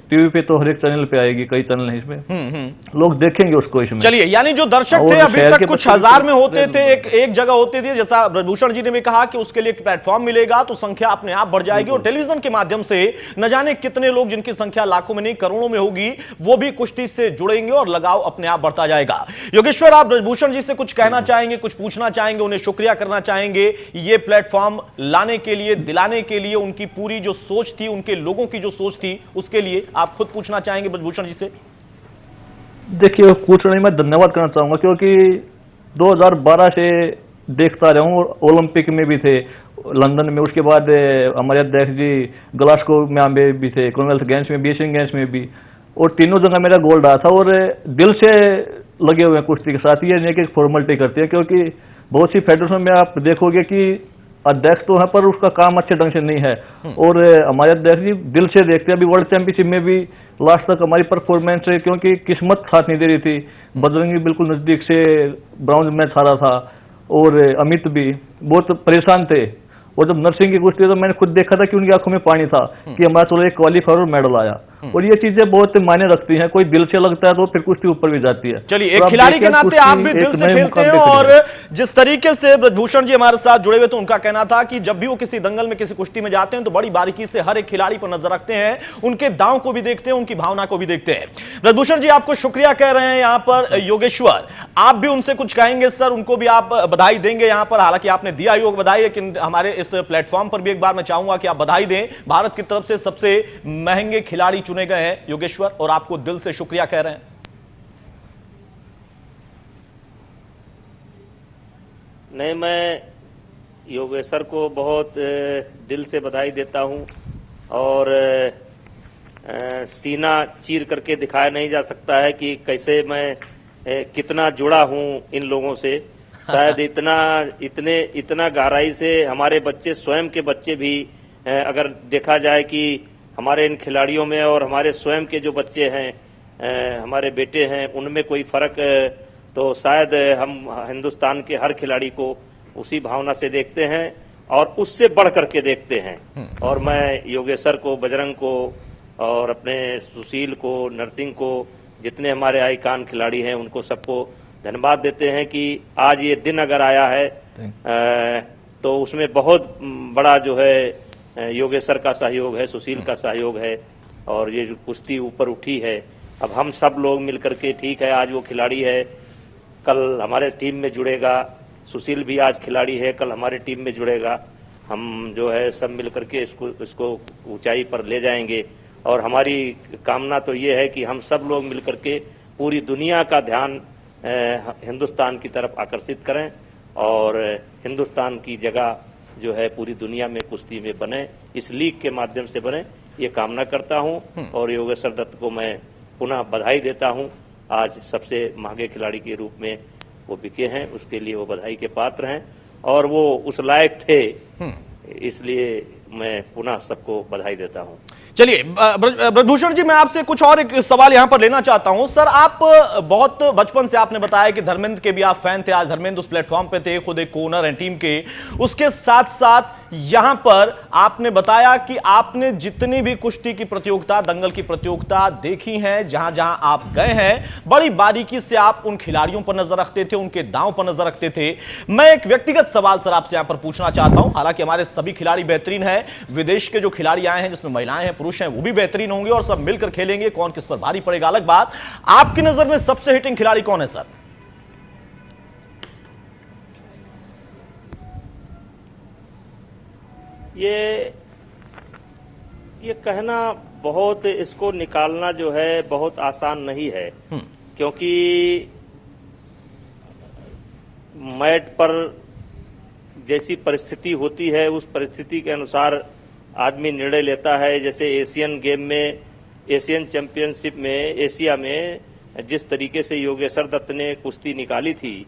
टीवी पे तो हर एक चैनल पे आएगी, कई चैनल हैं इसमें, लोग देखेंगे उसको इसमें।
चलिए, यानी जो दर्शक थे अभी तक कुछ हजार में होते थे, एक जगह होते थे, जैसा ब्रजभूषण जी ने भी कहा कि उसके लिए एक प्लेटफॉर्म मिलेगा तो संख्या अपने आप बढ़ जाएगी और टेलीविजन के माध्यम से न जाने कितने लोग, जिनकी संख्या लाखों में नहीं करोड़ों में होगी, वो भी कुश्ती से जुड़ेंगे और लगाव अपने आप बढ़ता जाएगा। योगेश्वर, आप ब्रजभूषण जी से कुछ कहना चाहेंगे, कुछ पूछना चाहेंगे, उन्हें शुक्रिया करना चाहेंगे ये प्लेटफॉर्म लाने के लिए, दिलाने के लिए, उनकी पूरी जो सोच थी, उनके लोगों की जो सोच थी, उसके लिए आप खुद पूछना चाहेंगे ब्रजभूषण जी से?
देखिए, पूछ नहीं, मैं धन्यवाद करना चाहूंगा, क्योंकि 2012 से देखता रहा हूँ। ओलंपिक में भी थे लंदन में, उसके बाद हमारे अध्यक्ष जी ग्लासगो में भी थे, कॉमनवेल्थ गेम्स में भी, एशियन गेम्स में भी, और तीनों जगह मेरा गोल्ड रहा था। और दिल से लगे हुए हैं कुश्ती के साथ, ये नहीं कि फॉर्मेलिटी करते हैं, क्योंकि बहुत सी फेडरेशन में आप देखोगे कि अध्यक्ष तो है पर उसका काम अच्छे ढंग से नहीं है। और हमारे अध्यक्ष जी दिल से देखते हैं। अभी वर्ल्ड चैंपियनशिप में भी लास्ट तक हमारी परफॉर्मेंस है, क्योंकि किस्मत साथ नहीं दे रही थी। बजरंगी बिल्कुल नजदीक से ब्राउन मैच हारा था, और अमित भी बहुत परेशान थे। और जब नरसिंह की कुश्ती तो मैंने खुद देखा था कि उनकी आंखों में पानी था कि हमारा चलो एक क्वालिफायर और मेडल आया। और ये चीजें बहुत मायने रखती हैं। कोई दिल से लगता है तो फिर कुश्ती ऊपर भी जाती है।
चलिए, एक खिलाड़ी के नाते आप भी दिल से खेलते हैं, और जिस तरीके से ब्रजभूषण जी हमारे साथ जुड़े हुए थे, उनका कहना था कि जब भी वो किसी दंगल में, किसी कुश्ती में जाते हैं तो बड़ी बारीकी से हर एक खिलाड़ी पर नजर रखते हैं, उनके दांव को भी देखते हैं, उनकी भावना को भी देखते हैं। ब्रजभूषण जी आपको शुक्रिया कह रहे हैं यहाँ पर योगेश्वर, आप भी उनसे कुछ कहेंगे सर? उनको भी आप बधाई देंगे यहाँ पर? हालांकि आपने दिया योग बधाई, लेकिन हमारे इस प्लेटफॉर्म पर भी एक बार मैं चाहूंगा कि आप बधाई दें। भारत की तरफ से सबसे महंगे खिलाड़ी चुने गए हैं योगेश्वर, और आपको दिल से शुक्रिया कह रहे हैं।
नहीं, मैं योगेश्वर को बहुत दिल से बधाई देता हूं, और सीना चीर करके दिखाया नहीं जा सकता है कि कैसे मैं कितना जुड़ा हूं इन लोगों से। शायद इतना गहराई से हमारे बच्चे, स्वयं के बच्चे भी, अगर देखा जाए कि हमारे इन खिलाड़ियों में और हमारे स्वयं के जो बच्चे हैं, हमारे बेटे हैं, उनमें कोई फर्क, तो शायद हम हिंदुस्तान के हर खिलाड़ी को उसी भावना से देखते हैं और उससे बढ़ करके देखते हैं। और मैं योगेश्वर को, बजरंग को, और अपने सुशील को, नरसिंह को, जितने हमारे आइकान खिलाड़ी हैं, उनको सबको धन्यवाद देते हैं कि आज ये दिन अगर आया है तो उसमें बहुत बड़ा जो है योगेश्वर का सहयोग है, सुशील का सहयोग है, और ये जो कुश्ती ऊपर उठी है, अब हम सब लोग मिलकर के, ठीक है आज वो खिलाड़ी है, कल हमारे टीम में जुड़ेगा, सुशील भी आज खिलाड़ी है, कल हमारे टीम में जुड़ेगा, हम जो है सब मिलकर के इसको ऊंचाई पर ले जाएंगे। और हमारी कामना तो ये है कि हम सब लोग मिलकर के पूरी दुनिया का ध्यान हिंदुस्तान की तरफ आकर्षित करें, और हिंदुस्तान की जगह जो है पूरी दुनिया में कुश्ती में बने, इस लीग के माध्यम से बने, ये कामना करता हूं। और योगेश्वर दत्त को मैं पुनः बधाई देता हूं। आज सबसे महंगे खिलाड़ी के रूप में वो बिके हैं, उसके लिए वो बधाई के पात्र हैं, और वो उस लायक थे, इसलिए मैं पुनः सबको बधाई देता हूं।
चलिए ब्रजभूषण जी, मैं आपसे कुछ और एक सवाल यहां पर लेना चाहता हूं। सर, आप बहुत बचपन से आपने बताया कि धर्मेंद्र के भी आप फैन थे। आज धर्मेंद्र उस प्लेटफॉर्म पे थे, खुद एक ओनर हैं टीम के। उसके साथ साथ यहां पर आपने बताया कि आपने जितनी भी कुश्ती की प्रतियोगिता, दंगल की प्रतियोगिता देखी हैं, जहां जहां आप गए हैं, बड़ी बारीकी से आप उन खिलाड़ियों पर नजर रखते थे, उनके दांव पर नजर रखते थे। मैं एक व्यक्तिगत सवाल सर आपसे यहां पर पूछना चाहता हूं। हालांकि हमारे सभी खिलाड़ी बेहतरीन हैं, विदेश के जो खिलाड़ी आए हैं, जिसमें महिलाएं हैं, पुरुष हैं, वो भी बेहतरीन होंगे, और सब मिलकर खेलेंगे। कौन किस पर भारी पड़ेगा अलग बात। आपकी नजर में सबसे हिटिंग खिलाड़ी कौन है सर?
ये कहना बहुत, इसको निकालना जो है बहुत आसान नहीं है, क्योंकि मैट पर जैसी परिस्थिति होती है, उस परिस्थिति के अनुसार आदमी निर्णय लेता है। जैसे एशियन गेम में, एशियन चैंपियनशिप में, एशिया में जिस तरीके से योगेश्वर दत्त ने कुश्ती निकाली थी,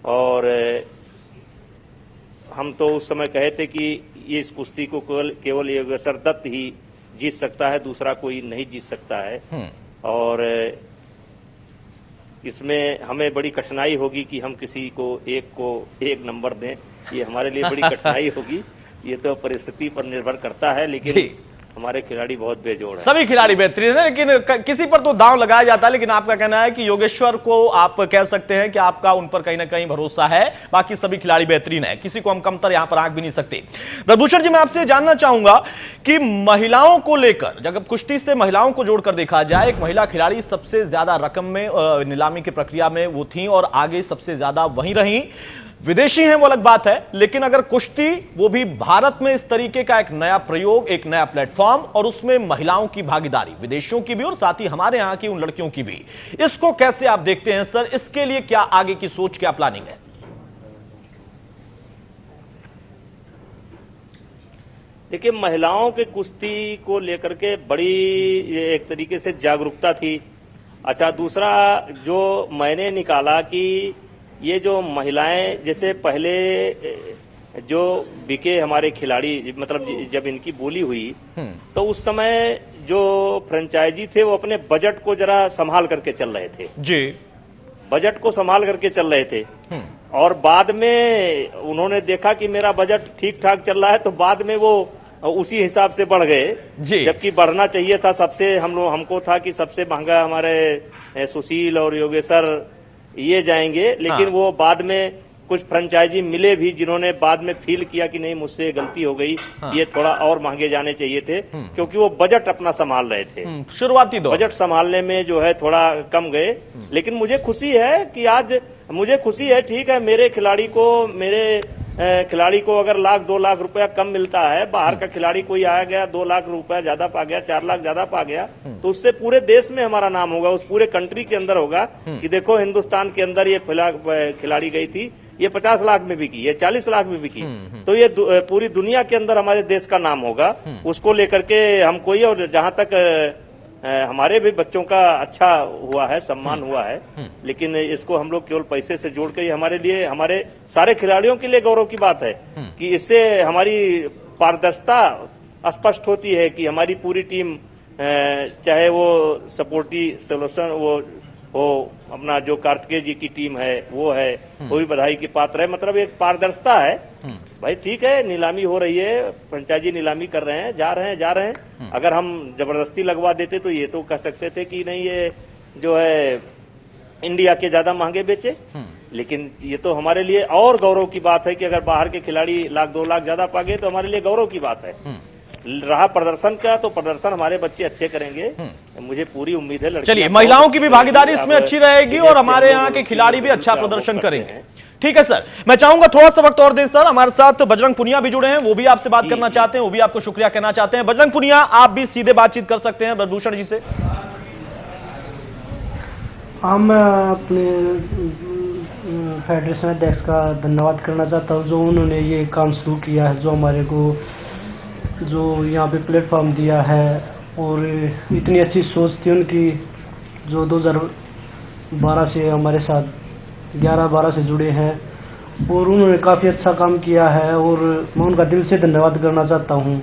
और हम तो उस समय कहे थे कि ये इस कुश्ती को केवल योगेश्वर दत्त ही जीत सकता है, दूसरा कोई नहीं जीत सकता है। और इसमें हमें बड़ी कठिनाई होगी कि हम किसी को एक नंबर दें, ये हमारे लिए बड़ी कठिनाई होगी। ये तो परिस्थिति पर निर्भर करता है, लेकिन हमारे खिलाड़ी बहुत बेजोड़ हैं।
सभी खिलाड़ी बेहतरीन है, लेकिन किसी पर तो दांव लगाया जाता है। लेकिन आपका कहना है कि योगेश्वर को आप कह सकते हैं कि आपका उन पर कहीं ना कहीं भरोसा है, बाकी सभी खिलाड़ी बेहतरीन है, किसी को हम कमतर यहां पर आंक भी नहीं सकते। ब्रजभूषण जी, मैं आपसे जानना चाहूंगा कि महिलाओं को लेकर, जब कुश्ती से महिलाओं को जोड़कर देखा जाए, एक महिला खिलाड़ी सबसे ज्यादा रकम में नीलामी की प्रक्रिया में वो थी, और आगे सबसे ज्यादा वहीं रही। विदेशी हैं वो अलग बात है, लेकिन अगर कुश्ती, वो भी भारत में इस तरीके का एक नया प्रयोग, एक नया प्लेटफॉर्म, और उसमें महिलाओं की भागीदारी, विदेशियों की भी और साथ ही हमारे यहां की उन लड़कियों की भी, इसको कैसे आप देखते हैं सर? इसके लिए क्या आगे की सोच, क्या प्लानिंग है?
देखिए, महिलाओं के कुश्ती को लेकर के बड़ी एक तरीके से जागरूकता थी। अच्छा, दूसरा जो मैंने निकाला कि ये जो महिलाएं, जैसे पहले जो बिके हमारे खिलाड़ी, मतलब जब इनकी बोली हुई तो उस समय जो फ्रेंचाइजी थे वो अपने बजट को जरा संभाल करके चल रहे थे
जी,
बजट को संभाल करके चल रहे थे। और बाद में उन्होंने देखा कि मेरा बजट ठीक ठाक चल रहा है, तो बाद में वो उसी हिसाब से बढ़ गए, जबकि बढ़ना चाहिए था। सबसे हमको था कि सबसे महंगा हमारे सुशील और योगेश्वर ये जाएंगे, लेकिन वो बाद में कुछ फ्रेंचाइजी मिले भी जिन्होंने बाद में फील किया कि नहीं, मुझसे गलती हो गई, ये थोड़ा और महंगे जाने चाहिए थे, क्योंकि वो बजट अपना संभाल रहे थे।
शुरुआती दौर
बजट संभालने में जो है थोड़ा कम गए। लेकिन मुझे खुशी है कि आज ठीक है, मेरे खिलाड़ी को अगर 1-2 लाख रुपया कम मिलता है, बाहर का खिलाड़ी कोई आया गया 2 लाख रुपया ज्यादा पा गया, 4 लाख ज्यादा पा गया, तो उससे पूरे देश में हमारा नाम होगा, उस पूरे कंट्री के अंदर होगा कि देखो हिंदुस्तान के अंदर ये खिलाड़ी गई थी, ये 50 लाख में बिकी, ये 40 लाख में बिकी, तो ये पूरी दुनिया के अंदर हमारे देश का नाम होगा। उसको लेकर के हमको ये, और जहां तक हमारे भी बच्चों का अच्छा हुआ है, सम्मान हुआ है, लेकिन इसको हम लोग केवल पैसे से जोड़ के, हमारे लिए, हमारे सारे खिलाड़ियों के लिए गौरव की बात है कि इससे हमारी पारदर्शिता स्पष्ट होती है कि हमारी पूरी टीम, चाहे वो सपोर्टी सोल्यूशन, वो अपना जो कार्तिकेय जी की टीम है वो भी बधाई की पात्र है। मतलब एक पारदर्शिता है। भाई ठीक है, नीलामी हो रही है, फ्रेंचाइजी नीलामी कर रहे हैं, जा रहे हैं। अगर हम जबरदस्ती लगवा देते तो ये तो कह सकते थे कि नहीं, ये जो है इंडिया के ज्यादा महंगे बेचे, लेकिन ये तो हमारे लिए और गौरव की बात है कि अगर बाहर के खिलाड़ी 1-2 लाख ज्यादा पा गए तो हमारे लिए गौरव की बात है। रहा प्रदर्शन का, तो प्रदर्शन हमारे बच्चे अच्छे करेंगे, मुझे पूरी उम्मीद है।
चलिए, महिलाओं की भी भागीदारी इसमें अच्छी रहेगी और हमारे यहाँ के खिलाड़ी भी अच्छा प्रदर्शन करेंगे। ठीक है सर, मैं चाहूंगा थोड़ा सा वक्त और दें सर। हमारे साथ बजरंग पुनिया भी जुड़े हैं, वो भी आपसे बात करना चाहते हैं, वो भी आपको शुक्रिया कहना चाहते हैं। बजरंग पुनिया, आप भी सीधे बातचीत कर सकते हैं ब्रजभूषण जी से।
हाँ, मैं अपने फेडरेशन अध्यक्ष का धन्यवाद करना चाहता हूँ, जो उन्होंने ये काम शुरू किया है, जो हमारे को जो यहाँ पे प्लेटफॉर्म दिया है, और इतनी अच्छी सोच थी उनकी, जो 2012 से हमारे साथ 11-12 से जुड़े हैं, और उन्होंने काफ़ी अच्छा काम किया है, और मैं उनका दिल से धन्यवाद करना चाहता हूँ।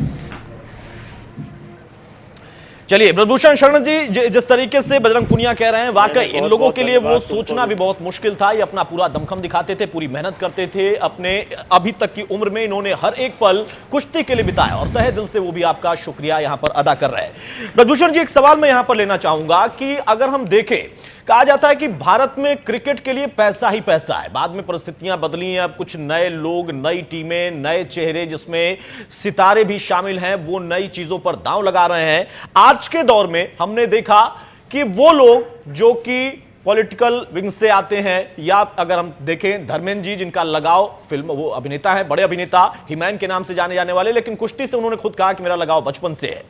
चलिए ब्रजभूषण शरण जी, जिस तरीके से बजरंग पुनिया कह रहे हैं, वाकई इन लोगों के लिए वो सोचना भी बहुत मुश्किल था। ये अपना पूरा दमखम दिखाते थे, पूरी मेहनत करते थे, अपने अभी तक की उम्र में इन्होंने हर एक पल कुश्ती के लिए बिताया, और तहे दिल से वो भी आपका शुक्रिया यहां पर अदा कर रहे हैं। ब्रजभूषण जी, एक सवाल मैं यहां पर लेना चाहूंगा कि अगर हम देखें, कहा जाता है कि भारत में क्रिकेट के लिए पैसा ही पैसा है। बाद में परिस्थितियां बदली हैं, अब कुछ नए लोग, नई टीमें, नए चेहरे, जिसमें सितारे भी शामिल हैं, वो नई चीजों पर दांव लगा रहे हैं। आज के दौर में हमने देखा कि वो लोग जो कि पॉलिटिकल विंग से आते हैं, या अगर हम देखें धर्मेंद्र जी, जिनका लगाव फिल्म, वो अभिनेता है, बड़े अभिनेता, हिमैन के नाम से जाने जाने वाले, लेकिन कुश्ती से उन्होंने खुद कहा कि मेरा लगाव बचपन से है।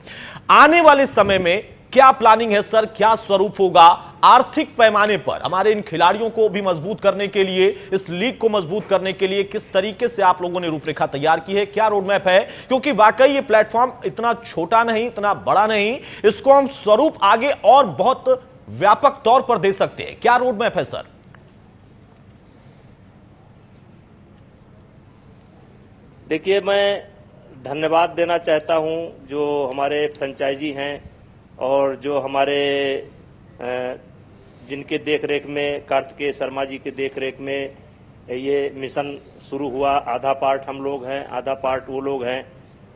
आने वाले समय में क्या प्लानिंग है सर, क्या स्वरूप होगा आर्थिक पैमाने पर हमारे इन खिलाड़ियों को भी मजबूत करने के लिए, इस लीग को मजबूत करने के लिए किस तरीके से आप लोगों ने रूपरेखा तैयार की है, क्या रोडमैप है? क्योंकि वाकई ये प्लेटफॉर्म इतना छोटा नहीं, इतना बड़ा नहीं, इसको हम स्वरूप आगे और बहुत व्यापक तौर पर दे सकते हैं। क्या रोडमैप है सर?
देखिए, मैं धन्यवाद देना चाहता हूं जो हमारे फ्रेंचाइजी हैं और जो हमारे जिनके देखरेख में, कार्तिकेय शर्मा जी के देखरेख में ये मिशन शुरू हुआ। आधा पार्ट हम लोग हैं, आधा पार्ट वो लोग हैं।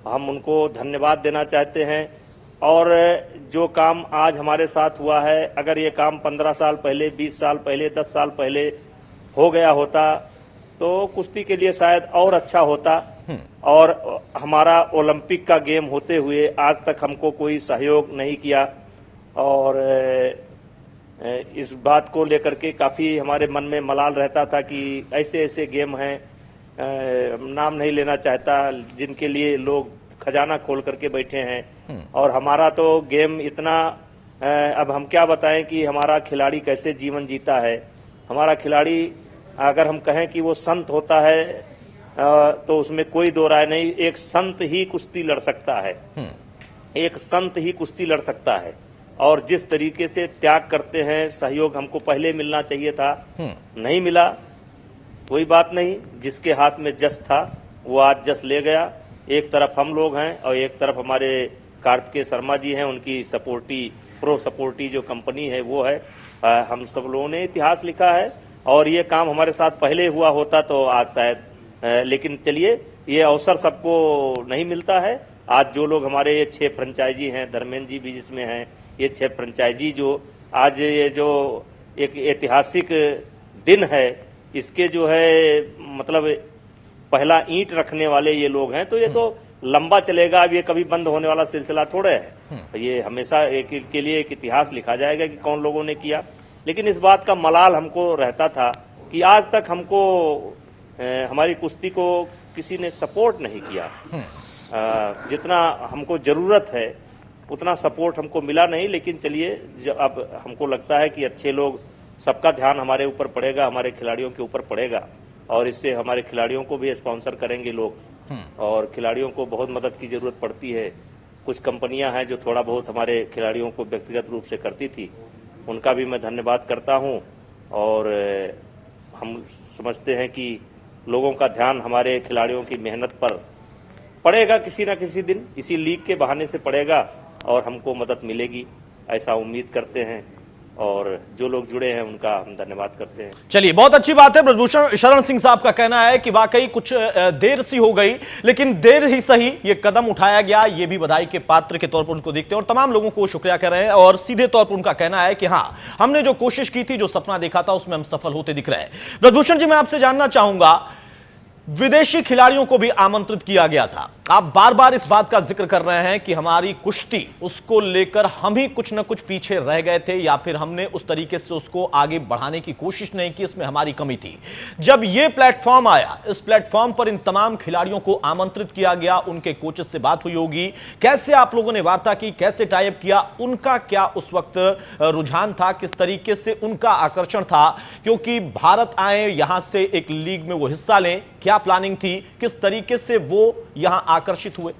हम उनको धन्यवाद देना चाहते हैं। और जो काम आज हमारे साथ हुआ है, अगर ये काम 15 साल पहले, 20 साल पहले, 10 साल पहले हो गया होता तो कुश्ती के लिए शायद और अच्छा होता। और हमारा ओलंपिक का गेम होते हुए आज तक हमको कोई सहयोग नहीं किया। और इस बात को लेकर के काफी हमारे मन में मलाल रहता था कि ऐसे ऐसे गेम हैं, नाम नहीं लेना चाहता, जिनके लिए लोग खजाना खोल करके बैठे हैं। और हमारा तो गेम इतना, अब हम क्या बताएं कि हमारा खिलाड़ी कैसे जीवन जीता है। हमारा खिलाड़ी अगर हम कहें कि वो संत होता है तो उसमें कोई दो राय नहीं। एक संत ही कुश्ती लड़ सकता है, एक संत ही कुश्ती लड़ सकता है। और जिस तरीके से त्याग करते हैं, सहयोग हमको पहले मिलना चाहिए था, नहीं मिला, कोई बात नहीं। जिसके हाथ में जस था वो आज जस ले गया। एक तरफ हम लोग हैं और एक तरफ हमारे कार्तिकेय शर्मा जी हैं, उनकी प्रो सपोर्टी जो कंपनी है वो है। हम सब लोगों ने इतिहास लिखा है और ये काम हमारे साथ पहले हुआ होता तो आज शायद, लेकिन चलिए, ये अवसर सबको नहीं मिलता है। आज जो लोग हमारे ये 6 फ्रेंचाइजी हैं, धर्मेंद्र जी भी जिसमें हैं, ये 6 फ्रेंचाइजी जो आज ये जो एक ऐतिहासिक दिन है, इसके जो है मतलब पहला ईंट रखने वाले ये लोग हैं, तो ये तो लंबा चलेगा। अब ये कभी बंद होने वाला सिलसिला थोड़े है। ये हमेशा के लिए एक इतिहास लिखा जाएगा कि कौन लोगों ने किया। लेकिन इस बात का मलाल हमको रहता था कि आज तक हमको हमारी कुश्ती को किसी ने सपोर्ट नहीं किया। जितना हमको जरूरत है उतना सपोर्ट हमको मिला नहीं। लेकिन चलिए, अब हमको लगता है कि अच्छे लोग, सबका ध्यान हमारे ऊपर पड़ेगा, हमारे खिलाड़ियों के ऊपर पड़ेगा और इससे हमारे खिलाड़ियों को भी स्पॉन्सर करेंगे लोग। और खिलाड़ियों को बहुत मदद की जरूरत पड़ती है। कुछ कंपनियां हैं जो थोड़ा बहुत हमारे खिलाड़ियों को व्यक्तिगत रूप से करती थी, उनका भी मैं धन्यवाद करता हूं। और हम समझते हैं कि लोगों का ध्यान हमारे खिलाड़ियों की मेहनत पर पड़ेगा किसी न किसी दिन, इसी लीग के बहाने से पड़ेगा और हमको मदद मिलेगी, ऐसा उम्मीद करते हैं। और जो लोग जुड़े हैं उनका हम धन्यवाद करते हैं।
चलिए, बहुत अच्छी बात है। ब्रजभूषण शरण सिंह साहब का कहना है कि वाकई कुछ देर सी हो गई, लेकिन देर ही सही ये कदम उठाया गया, ये भी बधाई के पात्र के तौर पर उनको देखते हैं और तमाम लोगों को शुक्रिया कर रहे हैं। और सीधे तौर पर उनका कहना है कि हाँ, हमने जो कोशिश की थी, जो सपना देखा था, उसमें हम सफल होते दिख रहे हैं। ब्रजभूषण जी, मैं आपसे जानना चाहूंगा, विदेशी खिलाड़ियों को भी आमंत्रित किया गया था। आप बार बार इस बात का जिक्र कर रहे हैं कि हमारी कुश्ती, उसको लेकर हम ही कुछ न कुछ पीछे रह गए थे या फिर हमने उस तरीके से उसको आगे बढ़ाने की कोशिश नहीं की, इसमें हमारी कमी थी। जब यह प्लेटफॉर्म आया, इस प्लेटफॉर्म पर इन तमाम खिलाड़ियों को आमंत्रित किया गया, उनके कोचेस से बात हुई होगी, कैसे आप लोगों ने वार्ता की, कैसे टाइप किया, उनका क्या उस वक्त रुझान था, किस तरीके से उनका आकर्षण था, क्योंकि भारत आए, यहां से एक लीग में वो हिस्सा लें, क्या प्लानिंग थी, किस तरीके से वो यहां आकर्षित हुए?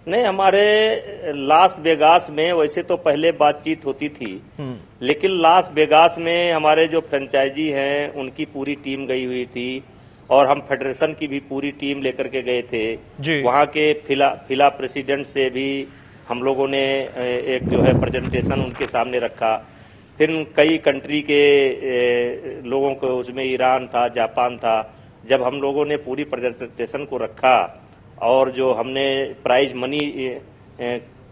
नहीं, हमारे लास वेगास में वैसे तो पहले बातचीत होती थी, लेकिन लास वेगास में हमारे जो फ्रेंचाइजी हैं उनकी पूरी टीम गई हुई थी और हम फेडरेशन की भी पूरी टीम लेकर के गए थे। वहां के फिला प्रेसिडेंट से भी हम लोगों ने एक जो है प्रेजेंटेशन उनके सामने रखा। फिर कई कंट्री के लोगों को, उसमें ईरान था, जापान था, जब हम लोगों ने पूरी प्रेजेंटेशन को रखा और जो हमने प्राइज मनी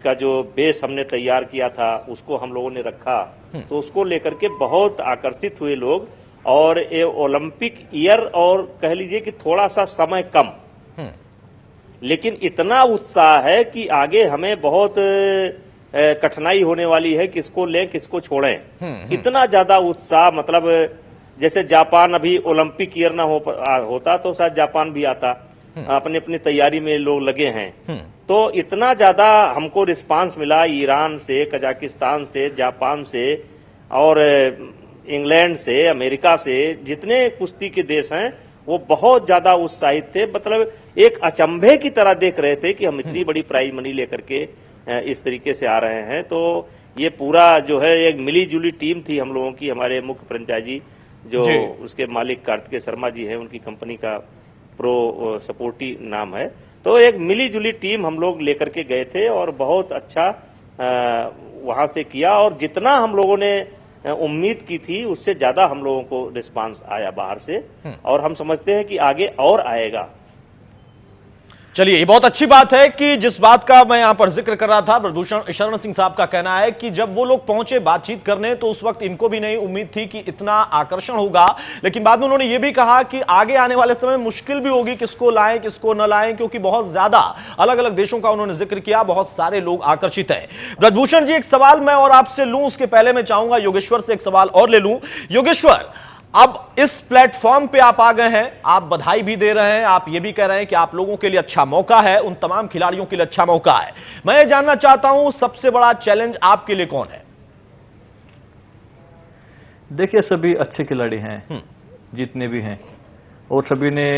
का जो बेस हमने तैयार किया था उसको हम लोगों ने रखा, तो उसको लेकर के बहुत आकर्षित हुए लोग। और ये ओलंपिक ईयर और कह लीजिए कि थोड़ा सा समय कम, लेकिन इतना उत्साह है कि आगे हमें बहुत कठिनाई होने वाली है, किसको लें किसको छोड़ें। इतना ज्यादा उत्साह, मतलब जैसे जापान अभी ओलंपिक ईयर ना होता तो शायद जापान भी आता, अपनी अपनी तैयारी में लोग लगे हैं। तो इतना ज्यादा हमको रिस्पांस मिला ईरान से, कजाकिस्तान से, जापान से और इंग्लैंड से, अमेरिका से, जितने कुश्ती के देश हैं वो बहुत ज्यादा उत्साहित थे। मतलब एक अचंभे की तरह देख रहे थे कि हम इतनी बड़ी प्राइज मनी लेकर के इस तरीके से आ रहे हैं। तो ये पूरा जो है एक मिली जुली टीम थी हम लोगों की। हमारे मुख्य फ्रेंचाइजी जो उसके मालिक कार्तिकेय शर्मा जी हैं, उनकी कंपनी का प्रो सपोर्टी नाम है। तो एक मिली जुली टीम हम लोग लेकर के गए थे और बहुत अच्छा वहां से किया और जितना हम लोगों ने उम्मीद की थी उससे ज्यादा हम लोगों को रिस्पांस आया बाहर से और हम समझते हैं कि आगे और आएगा।
चलिए, ये बहुत अच्छी बात है कि जिस बात का मैं यहां पर जिक्र कर रहा था, ब्रजभूषण शरण सिंह साहब का कहना है कि जब वो लोग पहुंचे बातचीत करने तो उस वक्त इनको भी नहीं उम्मीद थी कि इतना आकर्षण होगा, लेकिन बाद में उन्होंने ये भी कहा कि आगे आने वाले समय मुश्किल भी होगी किसको लाएं किसको न लाएं, क्योंकि बहुत ज्यादा अलग अलग देशों का उन्होंने जिक्र किया, बहुत सारे लोग आकर्षित हैं। ब्रजभूषण जी, एक सवाल मैं और आपसे लूं, उसके पहले मैं चाहूंगा योगेश्वर से एक सवाल और ले लूं। योगेश्वर, अब इस प्लेटफॉर्म पे आप आ गए हैं, आप बधाई भी दे रहे हैं, आप ये भी कह रहे हैं कि आप लोगों के लिए अच्छा मौका है, उन तमाम खिलाड़ियों के लिए अच्छा मौका है। मैं ये जानना चाहता हूं सबसे बड़ा चैलेंज आपके लिए कौन है?
देखिए, सभी अच्छे खिलाड़ी हैं जितने भी हैं, और सभी ने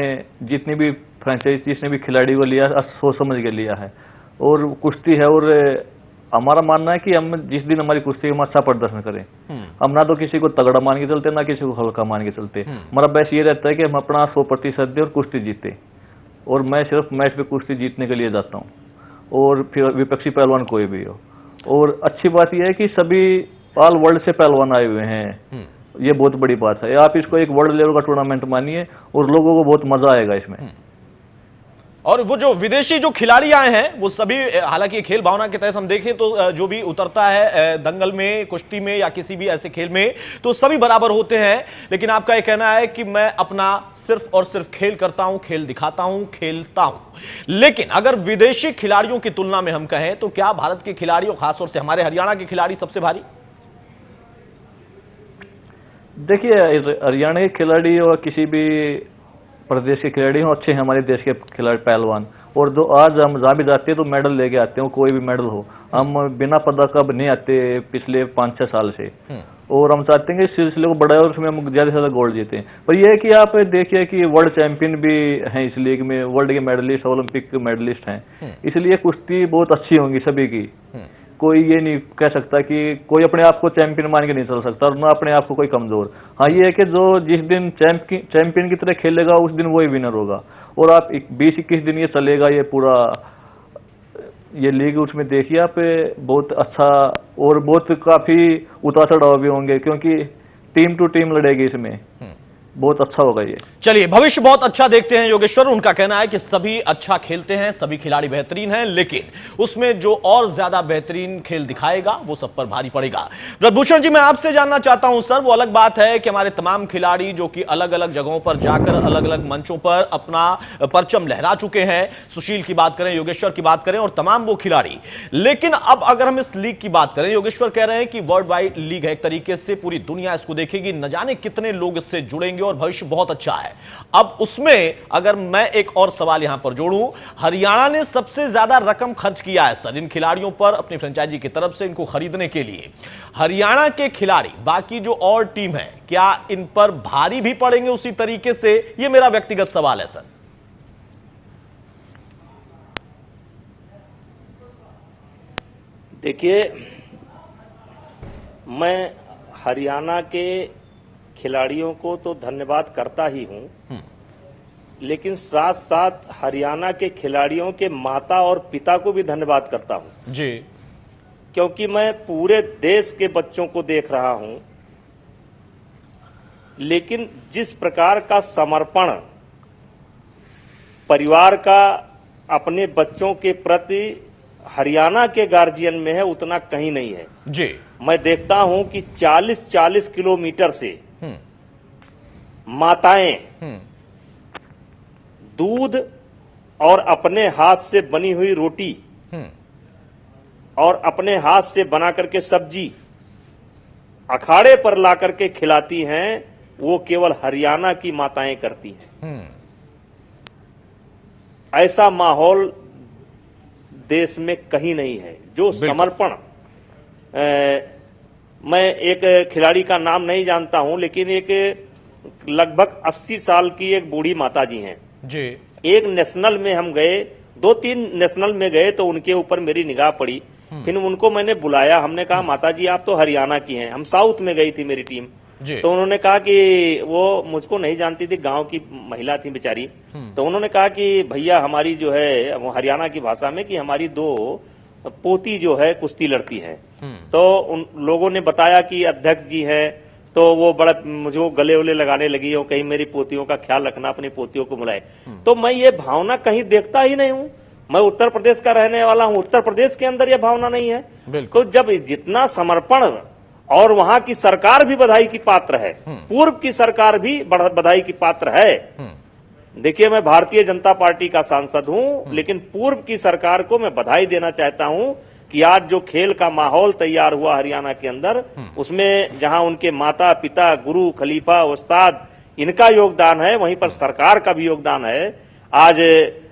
जितनी भी फ्रेंचाइज जिसने भी खिलाड़ी को लिया सोच समझ के लिया है, और कुश्ती है। और हमारा मानना है कि हम जिस दिन हमारी कुश्ती में अच्छा प्रदर्शन करें, हम ना तो किसी को तगड़ा मान के चलते ना किसी को हल्का मान के चलते। हमारा बेस्ट ये रहता है कि हम अपना 100% दें और कुश्ती जीते। और मैं सिर्फ मैच पे कुश्ती जीतने के लिए जाता हूँ, और फिर विपक्षी पहलवान कोई भी हो। और अच्छी बात यह है कि सभी ऑल वर्ल्ड से पहलवान आए हुए हैं, ये बहुत बड़ी बात है। आप इसको एक वर्ल्ड लेवल का टूर्नामेंट मानिए और लोगों को बहुत मजा आएगा इसमें।
और वो जो विदेशी जो खिलाड़ी आए हैं वो सभी, हालांकि खेल भावना के तहत हम देखें तो जो भी उतरता है दंगल में, कुश्ती में या किसी भी ऐसे खेल में, तो सभी बराबर होते हैं। लेकिन आपका यह कहना है कि मैं अपना सिर्फ और सिर्फ खेल करता हूं, खेल दिखाता हूं, खेलता हूं। लेकिन अगर विदेशी खिलाड़ियों की तुलना में हम कहें तो क्या भारत के खिलाड़ी और खासतौर से हमारे हरियाणा के खिलाड़ी सबसे भारी?
देखिए, हरियाणा के खिलाड़ी और किसी भी प्रदेश के खिलाड़ी हो अच्छे हैं, हमारे देश के खिलाड़ी पहलवान। और जो आज हम जहाँ भी जाते हैं तो मेडल लेके आते हैं, कोई भी मेडल हो। हम बिना पदक अब नहीं आते पिछले 5-6 साल से, और हम चाहते हैं कि सिलसिले को बढ़ाए और उसमें हम ज्यादा से ज्यादा गोल्ड जीते। पर यह है कि आप देखिए कि वर्ल्ड चैंपियन भी हैं इस लीग में, वर्ल्ड के मेडलिस्ट, ओलंपिक के मेडलिस्ट हैं, इसलिए कुश्ती बहुत अच्छी होंगी सभी की। कोई ये नहीं कह सकता कि कोई अपने आप को चैंपियन मान के नहीं चल सकता, और ना अपने आप को कोई कमजोर। हाँ, ये है कि जो जिस दिन चैंपियन की तरह खेलेगा उस दिन वही विनर होगा। और आप 20-21 दिन ये चलेगा ये पूरा ये लीग, उसमें देखिए आप बहुत अच्छा, और बहुत काफी उतार चढ़ाव भी होंगे, क्योंकि टीम टू टीम लड़ेगी इसमें, बहुत अच्छा होगा ये।
चलिए, भविष्य बहुत अच्छा देखते हैं योगेश्वर। उनका कहना है कि सभी अच्छा खेलते हैं, सभी खिलाड़ी बेहतरीन हैं, लेकिन उसमें जो और ज्यादा बेहतरीन खेल दिखाएगा वो सब पर भारी पड़ेगा। ब्रजभूषण जी, मैं आपसे जानना चाहता हूं सर, वो अलग बात है कि हमारे तमाम खिलाड़ी जो कि अलग अलग जगहों पर जाकर अलग अलग मंचों पर अपना परचम लहरा चुके हैं, सुशील की बात करें, योगेश्वर की बात करें और तमाम वो खिलाड़ी। लेकिन अब अगर हम इस लीग की बात करें, योगेश्वर कह रहे हैं कि वर्ल्ड वाइड लीग है, एक तरीके से पूरी दुनिया इसको देखेगी, न जाने कितने लोग इससे जुड़ेंगे और भविष्य बहुत अच्छा है। अब उसमें अगर मैं एक और सवाल यहां पर जोड़ूं, हरियाणा ने सबसे ज्यादा रकम खर्च किया है सर इन खिलाड़ियों पर अपनी फ्रेंचाइजी की तरफ से इनको खरीदने के लिए। हरियाणा के खिलाड़ी बाकी जो और टीम है, क्या इन पर भारी भी पड़ेंगे उसी तरीके से? यह मेरा व्यक्तिगत सवाल है सर।
देखिए, मैं हरियाणा के खिलाड़ियों को तो धन्यवाद करता ही हूं, लेकिन साथ साथ हरियाणा के खिलाड़ियों के माता और पिता को भी धन्यवाद करता हूं
जी,
क्योंकि मैं पूरे देश के बच्चों को देख रहा हूं, लेकिन जिस प्रकार का समर्पण परिवार का अपने बच्चों के प्रति हरियाणा के गार्जियन में है, उतना कहीं नहीं है
जी।
मैं देखता हूं कि 40-40 किलोमीटर से माताएं दूध और अपने हाथ से बनी हुई रोटी और अपने हाथ से बना करके सब्जी अखाड़े पर ला करके खिलाती हैं, वो केवल हरियाणा की माताएं करती हैं। ऐसा माहौल देश में कहीं नहीं है जो समर्पण। मैं एक खिलाड़ी का नाम नहीं जानता हूं, लेकिन एक लगभग 80 साल की एक बूढ़ी माता जी हैं
जी।
एक नेशनल में हम गए, 2-3 नेशनल में गए तो उनके ऊपर मेरी निगाह पड़ी। फिर उनको मैंने बुलाया, हमने कहा माता जी आप तो हरियाणा की हैं, हम साउथ में गई थी मेरी टीम। तो उन्होंने कहा कि वो मुझको नहीं जानती थी, गांव की महिला थी बेचारी। तो उन्होंने कहा कि भैया हमारी जो है वो हरियाणा की भाषा में कि हमारी 2 पोती जो है कुश्ती लड़ती है। तो उन लोगों ने बताया कि अध्यक्ष जी हैं, तो वो बड़ा मुझे वो गले उले लगाने लगी हो, कहीं मेरी पोतियों का ख्याल रखना, अपनी पोतियों को बुलाए। तो मैं ये भावना कहीं देखता ही नहीं हूं। मैं उत्तर प्रदेश का रहने वाला हूं, उत्तर प्रदेश के अंदर ये भावना नहीं है। तो जब जितना समर्पण, और वहां की सरकार भी बधाई की पात्र है, पूर्व की सरकार भी बधाई की पात्र है। देखिए, मैं भारतीय जनता पार्टी का सांसद हूं, लेकिन पूर्व की सरकार को मैं बधाई देना चाहता हूं कि आज जो खेल का माहौल तैयार हुआ हरियाणा के अंदर, उसमें जहां उनके माता पिता, गुरु, खलीफा, उस्ताद, इनका योगदान है, वहीं पर सरकार का भी योगदान है। आज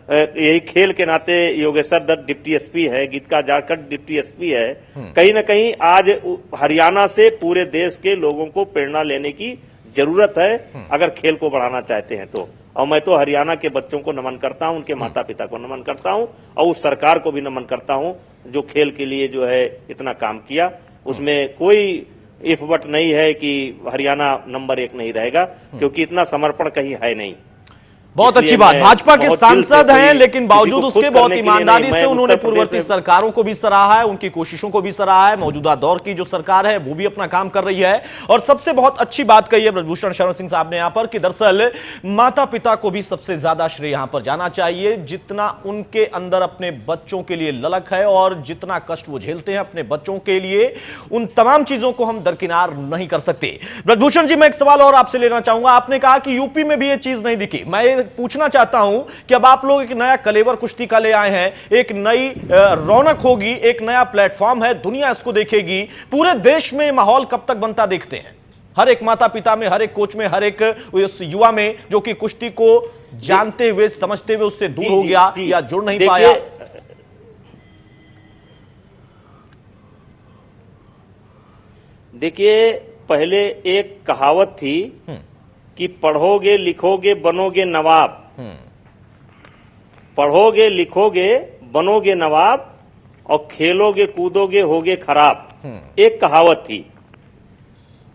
यही खेल के नाते योगेश्वर दत्त डिप्टी एसपी है, गीतका जारखंड डिप्टी एसपी है। कहीं ना कहीं आज हरियाणा से पूरे देश के लोगों को प्रेरणा लेने की जरूरत है, अगर खेल को बढ़ाना चाहते हैं तो। और मैं तो हरियाणा के बच्चों को नमन करता हूं, उनके माता पिता को नमन करता हूं, और उस सरकार को भी नमन करता हूं जो खेल के लिए जो है इतना काम किया। उसमें कोई इफ बट नहीं है कि हरियाणा नंबर 1 नहीं रहेगा, क्योंकि इतना समर्पण कहीं है नहीं।
बहुत अच्छी बात। भाजपा के सांसद हैं, लेकिन बावजूद उसके बहुत ईमानदारी से उन्होंने पूर्ववर्ती सरकारों को भी सराहा है, उनकी कोशिशों को भी सराहा है। मौजूदा दौर की जो सरकार है वो भी अपना काम कर रही है। और सबसे बहुत अच्छी बात कही है ब्रजभूषण शरण सिंह साहब ने यहां पर कि दरअसल माता पिता को भी सबसे ज्यादा श्रेय यहां पर जाना चाहिए। जितना उनके अंदर अपने बच्चों के लिए ललक है और जितना कष्ट वो झेलते हैं अपने बच्चों के लिए, उन तमाम चीजों को हम दरकिनार नहीं कर सकते। ब्रजभूषण जी, मैं एक सवाल और आपसे लेना चाहूंगा। आपने कहा कि यूपी में भी ये चीज नहीं दिखी। मैं पूछना चाहता हूं कि अब आप लोग एक नया कलेवर कुश्ती का ले आए हैं, एक नई रौनक होगी, एक नया प्लेटफॉर्म है, दुनिया इसको देखेगी। पूरे देश में माहौल कब तक बनता देखते हैं? हर एक माता पिता में, हर एक कोच में, हर एक युवा में जो कि कुश्ती को जानते हुए, समझते हुए उससे दूर हो गया या जुड़ नहीं पाया।
देखिए, पहले एक कहावत थी कि पढ़ोगे लिखोगे बनोगे नवाब, पढ़ोगे लिखोगे बनोगे नवाब, और खेलोगे कूदोगे होगे खराब। एक कहावत थी।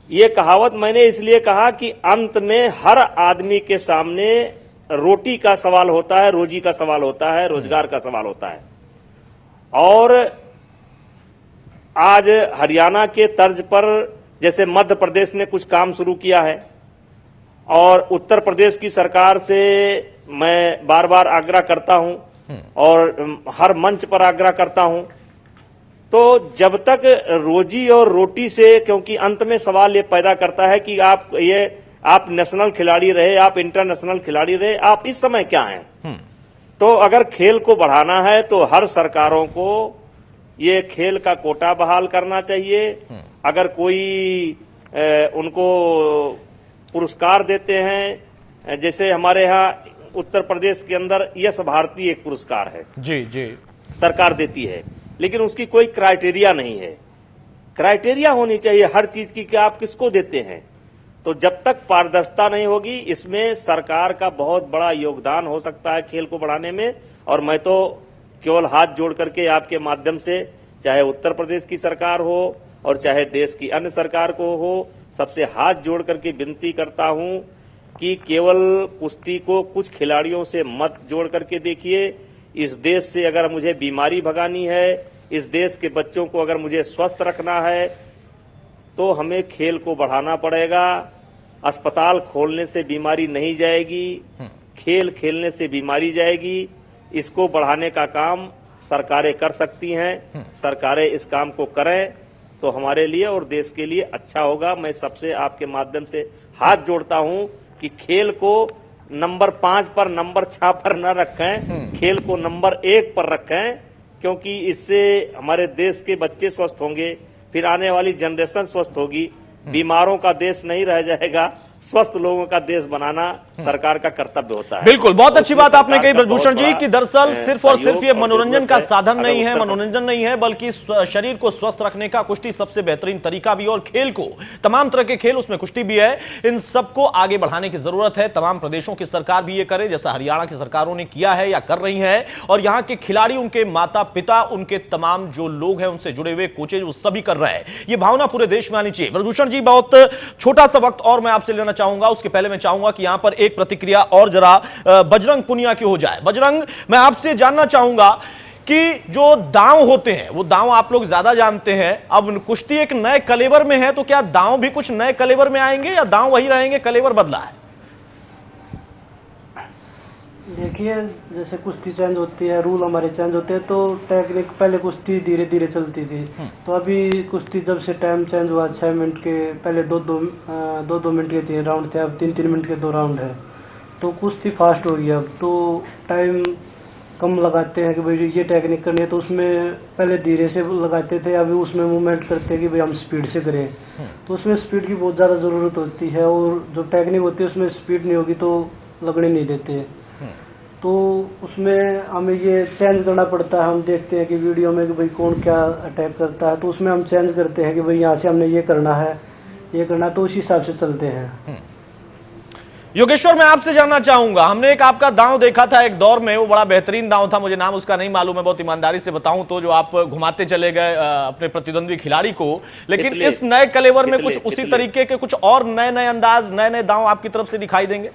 ये कहावत मैंने इसलिए कहा कि अंत में हर आदमी के सामने रोटी का सवाल होता है, रोजी का सवाल होता है, रोजगार का सवाल होता है। और आज हरियाणा के तर्ज पर जैसे मध्य प्रदेश ने कुछ काम शुरू किया है, और उत्तर प्रदेश की सरकार से मैं बार बार आग्रह करता हूं और हर मंच पर आग्रह करता हूं। तो जब तक रोजी और रोटी से, क्योंकि अंत में सवाल ये पैदा करता है कि आप नेशनल खिलाड़ी रहे, आप इंटरनेशनल खिलाड़ी रहे, आप इस समय क्या हैं? तो अगर खेल को बढ़ाना है तो हर सरकारों को ये खेल का कोटा बहाल करना चाहिए। अगर कोई उनको पुरस्कार देते हैं, जैसे हमारे यहाँ उत्तर प्रदेश के अंदर यश भारती एक पुरस्कार है, जी सरकार देती है, लेकिन उसकी कोई क्राइटेरिया नहीं है। क्राइटेरिया होनी चाहिए हर चीज की कि आप किसको देते हैं। तो जब तक पारदर्शिता नहीं होगी, इसमें सरकार का बहुत बड़ा योगदान हो सकता है खेल को बढ़ाने में। और मैं तो केवल हाथ जोड़ करके आपके माध्यम से, चाहे उत्तर प्रदेश की सरकार हो और चाहे देश की अन्य सरकार को हो, सबसे हाथ जोड़ करके विनती करता हूं कि केवल कुश्ती को कुछ खिलाड़ियों से मत जोड़ करके देखिए। इस देश से अगर मुझे बीमारी भगानी है, इस देश के बच्चों को अगर मुझे स्वस्थ रखना है, तो हमें खेल को बढ़ाना पड़ेगा। अस्पताल खोलने से बीमारी नहीं जाएगी, खेल खेलने से बीमारी जाएगी। इसको बढ़ाने का काम सरकारें कर सकती हैं। सरकारें इस काम को करें तो हमारे लिए और देश के लिए अच्छा होगा। मैं सबसे आपके माध्यम से हाथ जोड़ता हूं कि खेल को नंबर 5 पर, नंबर 6 पर न रखें, खेल को नंबर 1 पर रखें, क्योंकि इससे हमारे देश के बच्चे स्वस्थ होंगे, फिर आने वाली जनरेशन स्वस्थ होगी। बीमारों का देश नहीं रह जाएगा, स्वस्थ लोगों का देश बनाना सरकार का कर्तव्य होता है।
बिल्कुल, बहुत अच्छी बात आपने कही ब्रजभूषण जी कि दरअसल सिर्फ और सिर्फ ये मनोरंजन का साधन नहीं है, मनोरंजन नहीं है, बल्कि शरीर को स्वस्थ रखने का कुश्ती सबसे बेहतरीन तरीका भी, और खेल को, तमाम तरह के खेल, उसमें कुश्ती भी है, इन सबको आगे बढ़ाने की जरूरत है। तमाम प्रदेशों की सरकार भी ये करे, जैसा हरियाणा की सरकारों ने किया है या कर रही है, और यहाँ के खिलाड़ी, उनके माता पिता, उनके तमाम जो लोग हैं उनसे जुड़े हुए कोचेज, वो सभी कर रहे हैं। ये भावना पूरे देश में आनी चाहिए। ब्रजभूषण जी, बहुत छोटा सा वक्त और मैं आपसे लेना चाहूंगा। उसके पहले मैं चाहूंगा कि यहां पर एक प्रतिक्रिया और जरा बजरंग पुनिया की हो जाए। बजरंग, मैं आपसे जानना चाहूंगा कि जो दांव होते हैं वो दांव आप लोग ज्यादा जानते हैं। अब कुश्ती एक नए कलेवर में है, तो क्या दांव भी कुछ नए कलेवर में आएंगे या दांव वही रहेंगे, कलेवर बदला है?
देखिए, जैसे कुश्ती चेंज होती है, रूल हमारे चेंज होते हैं, तो टेक्निक पहले कुश्ती धीरे धीरे चलती थी, तो अभी कुश्ती जब से टाइम चेंज हुआ 6 मिनट के, पहले दो मिनट के 3 राउंड थे, अब 3 मिनट के 2 राउंड है, तो कुश्ती फास्ट हो गई। अब तो टाइम कम लगाते हैं कि भाई ये टेक्निक करनी है, तो उसमें पहले धीरे से लगाते थे, अभी उसमें मूवमेंट करते हैं कि भाई हम स्पीड से करें, तो उसमें स्पीड की बहुत ज़्यादा ज़रूरत होती है, और जो टेक्निक होती है उसमें स्पीड नहीं होगी तो लगने नहीं देते, तो उसमें हमें ये चेंज करना पड़ता है। हम देखते हैं कि वीडियो में कि भाई कौन क्या अटैक करता है, तो उसमें हम चेंज करते हैं कि भाई यहाँ से हमने ये करना है, तो उसी हिसाब से चलते हैं।
योगेश्वर, मैं आपसे जानना चाहूंगा, हमने एक आपका दांव देखा था एक दौर में, वो बड़ा बेहतरीन दांव था, मुझे नाम उसका नहीं मालूम है, बहुत ईमानदारी से बताऊं तो, जो आप घुमाते चले गए अपने प्रतिद्वंद्वी खिलाड़ी को, लेकिन इस नए कलेवर में कुछ उसी तरीके के कुछ और नए अंदाज, नए दांव आपकी तरफ से दिखाई देंगे?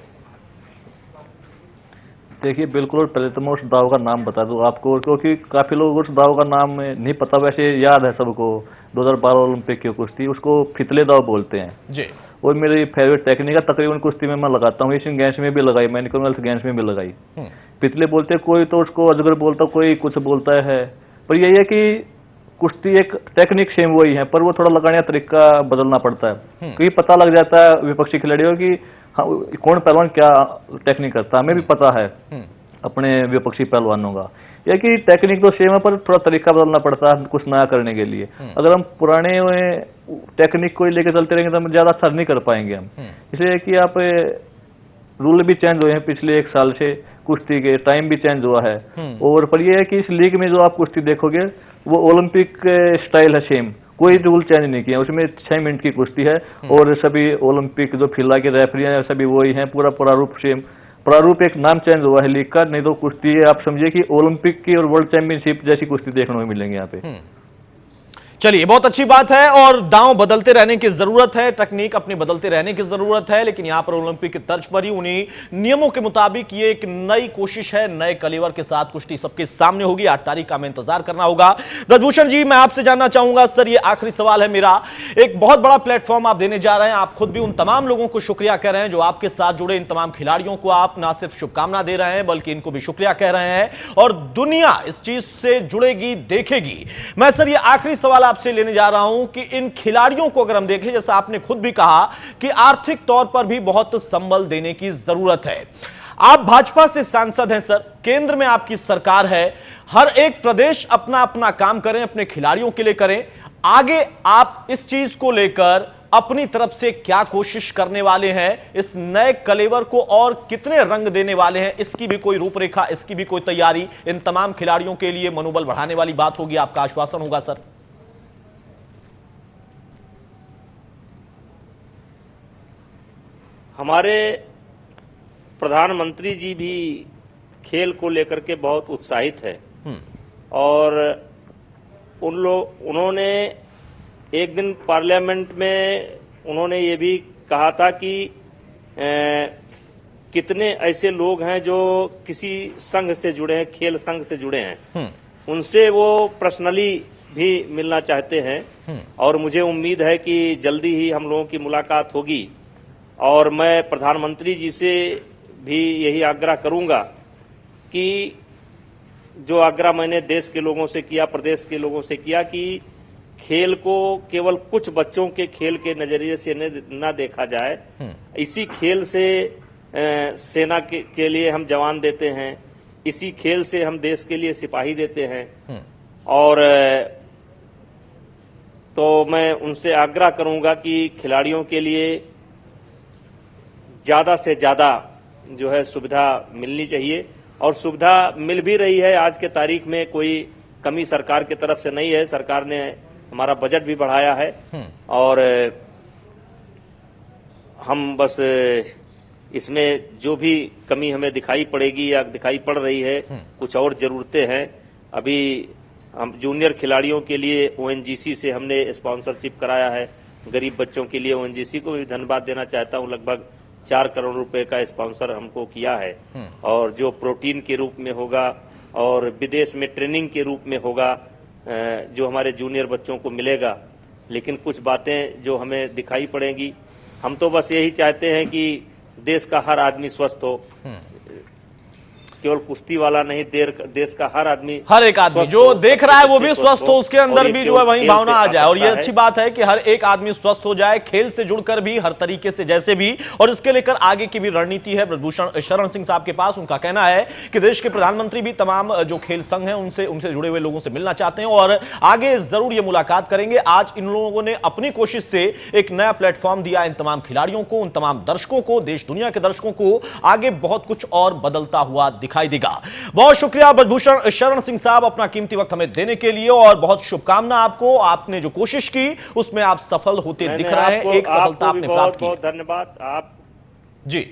देखिए, बिल्कुल, पहले तो मैं उस दाव का नाम बता दूं आपको, क्योंकि काफी लोग उस दाव का नाम नहीं पता, वैसे याद है सबको, 2012 ओलंपिक की कुश्ती, उसको फितले दाव बोलते हैं जी, और मेरी फेवरेट टेक्निक है, तकरीबन कुश्ती में मैं लगाता हूँ, एशियन गेम्स में भी लगाई मैंने, कॉमनवेल्थ गेम्स में भी लगाई। फितले बोलते हैं, कोई तो उसको अजगर बोलता, कोई कुछ बोलता है, पर यही है कि कुश्ती एक टेक्निक सेम वही है, पर वो थोड़ा लगाने का तरीका बदलना पड़ता है, क्योंकि पता लग जाता है विपक्षी खिलाड़ियों की कौन पहलवान क्या टेक्निक करता है, हमें भी पता है अपने विपक्षी पहलवानों का, यह कि टेक्निक तो सेम है पर थोड़ा तरीका बदलना पड़ता है कुछ नया करने के लिए। अगर हम पुराने टेक्निक को लेकर चलते रहेंगे तो हम ज्यादा असर नहीं कर पाएंगे हम, इसलिए कि आप रूल भी चेंज हुए हैं पिछले 1 साल से, कुश्ती के टाइम भी चेंज हुआ है, और पर यह है कि इस लीग में जो आप कुश्ती देखोगे वो ओलंपिक स्टाइल है सेम, कोई रूल चेंज नहीं किया, उसमें 6 मिनट की कुश्ती है, और सभी ओलंपिक जो फिलहाल के रेफरी हैं सभी वही हैं, पूरा प्रारूप सेम, प्रारूप एक नाम चेंज हुआ है लीग का, नहीं तो कुश्ती आप समझिए कि ओलंपिक की और वर्ल्ड चैंपियनशिप जैसी कुश्ती देखने को मिलेंगे यहाँ पे।
चलिए, बहुत अच्छी बात है, और दांव बदलते रहने की जरूरत है, टेक्निक अपनी बदलते रहने की जरूरत है, लेकिन यहां पर ओलंपिक की तर्ज पर ही उन्हीं नियमों के मुताबिक ये एक नई कोशिश है, नए कलेवर के साथ कुश्ती सबके सामने होगी। 8 तारीख का हमें इंतजार करना होगा। ब्रजभूषण जी, मैं आपसे जानना चाहूंगा, सर ये आखिरी सवाल है मेरा, एक बहुत बड़ा प्लेटफॉर्म आप देने जा रहे हैं, आप खुद भी उन तमाम लोगों को शुक्रिया कह रहे हैं जो आपके साथ जुड़े, इन तमाम खिलाड़ियों को आप ना सिर्फ शुभकामना दे रहे हैं बल्कि इनको भी शुक्रिया कह रहे हैं, और दुनिया इस चीज से जुड़ेगी, देखेगी। मैं सर ये आखिरी सवाल आपसे लेने जा रहा हूं कि इन खिलाड़ियों को अगर हम देखें, जैसा आपने खुद भी कहा कि आर्थिक तौर पर भी बहुत संबल देने की जरूरत है। आप भाजपा से सांसद हैं सर, केंद्र में आपकी सरकार है, हर एक प्रदेश अपना अपना काम करें, अपने खिलाड़ियों के लिए करें, आगे आप इस चीज को लेकर अपनी तरफ से क्या कोशिश करने वाले हैं, इस नए कलेवर को और कितने रंग देने वाले हैं, इसकी भी कोई रूपरेखा, इसकी भी कोई तैयारी इन तमाम खिलाड़ियों के लिए मनोबल बढ़ाने वाली बात होगी, आपका आश्वासन होगा सर?
हमारे प्रधानमंत्री जी भी खेल को लेकर के बहुत उत्साहित है, और उन्होंने एक दिन पार्लियामेंट में उन्होंने ये भी कहा था कि कितने ऐसे लोग हैं जो किसी संघ से जुड़े हैं, खेल संघ से जुड़े हैं, उनसे वो पर्सनली भी मिलना चाहते हैं, और मुझे उम्मीद है कि जल्दी ही हम लोगों की मुलाकात होगी, और मैं प्रधानमंत्री जी से भी यही आग्रह करूंगा कि जो आग्रह मैंने देश के लोगों से किया, प्रदेश के लोगों से किया, कि खेल को केवल कुछ बच्चों के खेल के नजरिए से न देखा जाए, इसी खेल से सेना के लिए हम जवान देते हैं, इसी खेल से हम देश के लिए सिपाही देते हैं, और तो मैं उनसे आग्रह करूंगा कि खिलाड़ियों के लिए ज्यादा से ज्यादा जो है सुविधा मिलनी चाहिए, और सुविधा मिल भी रही है। आज के तारीख में कोई कमी सरकार की तरफ से नहीं है, सरकार ने हमारा बजट भी बढ़ाया है, और हम बस इसमें जो भी कमी हमें दिखाई पड़ेगी या दिखाई पड़ रही है, कुछ और जरूरतें हैं। अभी हम जूनियर खिलाड़ियों के लिए ओएनजीसी से हमने स्पॉन्सरशिप कराया है, गरीब बच्चों के लिए ओएनजीसी को भी धन्यवाद देना चाहता हूं, लगभग 4 करोड़ रुपए का स्पॉन्सर हमको किया है, और जो प्रोटीन के रूप में होगा और विदेश में ट्रेनिंग के रूप में होगा, जो हमारे जूनियर बच्चों को मिलेगा। लेकिन कुछ बातें जो हमें दिखाई पड़ेंगी, हम तो बस यही चाहते हैं कि देश का हर आदमी स्वस्थ हो, केवल कुश्ती वाला नहीं, देश का हर एक आदमी
जो देख रहा है वो भी स्वस्थ हो, उसके अंदर भी जो है वही भावना आ जाए। और ये अच्छी बात है कि हर एक आदमी स्वस्थ हो जाए, खेल से जुड़कर भी हर तरीके से जैसे भी। और इसके लेकर आगे की भी रणनीति है ब्रजभूषण शरण सिंह साहब के पास। उनका कहना है कि देश के प्रधानमंत्री भी तमाम जो खेल संघ हैं उनसे जुड़े हुए लोगों से मिलना चाहते हैं और आगे जरूर ये मुलाकात करेंगे। आज इन लोगों ने अपनी कोशिश से एक नया प्लेटफॉर्म दिया इन तमाम खिलाड़ियों को, उन तमाम दर्शकों को, देश दुनिया के दर्शकों को। आगे बहुत कुछ और बदलता हुआ दिखाई देगा। बहुत शुक्रिया ब्रजभूषण शरण सिंह साहब अपना कीमती वक्त हमें देने के लिए, और बहुत शुभकामना आपको। आपने जो कोशिश की उसमें आप सफल होते दिख रहे हैं, एक सफलता आपने प्राप्त की।
बहुत धन्यवाद आप
जी,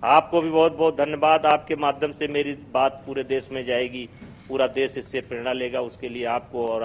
आपको भी बहुत बहुत धन्यवाद। आपके माध्यम से मेरी बात पूरे देश में जाएगी, पूरा देश इससे प्रेरणा लेगा। उसके लिए आपको और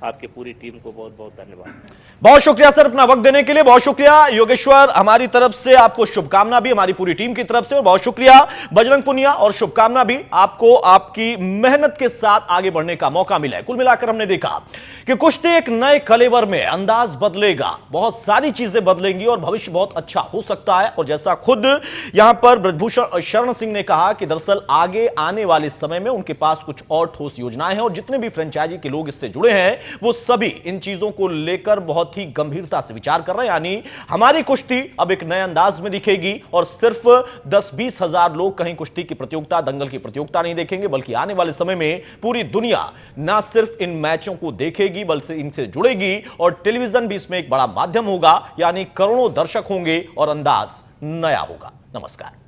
आपकी पूरी टीम को बहुत बहुत धन्यवाद।
बहुत शुक्रिया सर अपना वक्त देने के लिए। बहुत शुक्रिया योगेश्वर, हमारी तरफ से आपको शुभकामना भी, हमारी पूरी टीम की तरफ से। और बहुत शुक्रिया बजरंग पुनिया, और शुभकामना भी आपको, आपकी मेहनत के साथ आगे बढ़ने का मौका मिला है। कुल मिलाकर हमने देखा कि कुश्ती एक नए कलेवर में, अंदाज बदलेगा, बहुत सारी चीजें बदलेंगी और भविष्य बहुत अच्छा हो सकता है। और जैसा खुद यहां पर ब्रजभूषण शरण सिंह ने कहा कि दरअसल आगे आने वाले समय में उनके पास कुछ और ठोस योजनाएं हैं, और जितने भी फ्रेंचाइजी के लोग इससे जुड़े हैं वो सभी इन चीजों को लेकर बहुत ही गंभीरता से विचार कर रहे हैं। यानी हमारी कुश्ती अब एक नए अंदाज में दिखेगी, और सिर्फ 10-20 हजार लोग कहीं कुश्ती की प्रतियोगिता, दंगल की प्रतियोगिता नहीं देखेंगे, बल्कि आने वाले समय में पूरी दुनिया ना सिर्फ इन मैचों को देखेगी बल्कि इनसे जुड़ेगी, और टेलीविजन भी इसमें एक बड़ा माध्यम होगा। यानी करोड़ों दर्शक होंगे और अंदाज नया होगा। नमस्कार।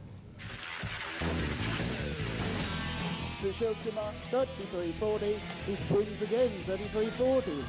Sushil Kumar, 33-40. He swings again, 33-40.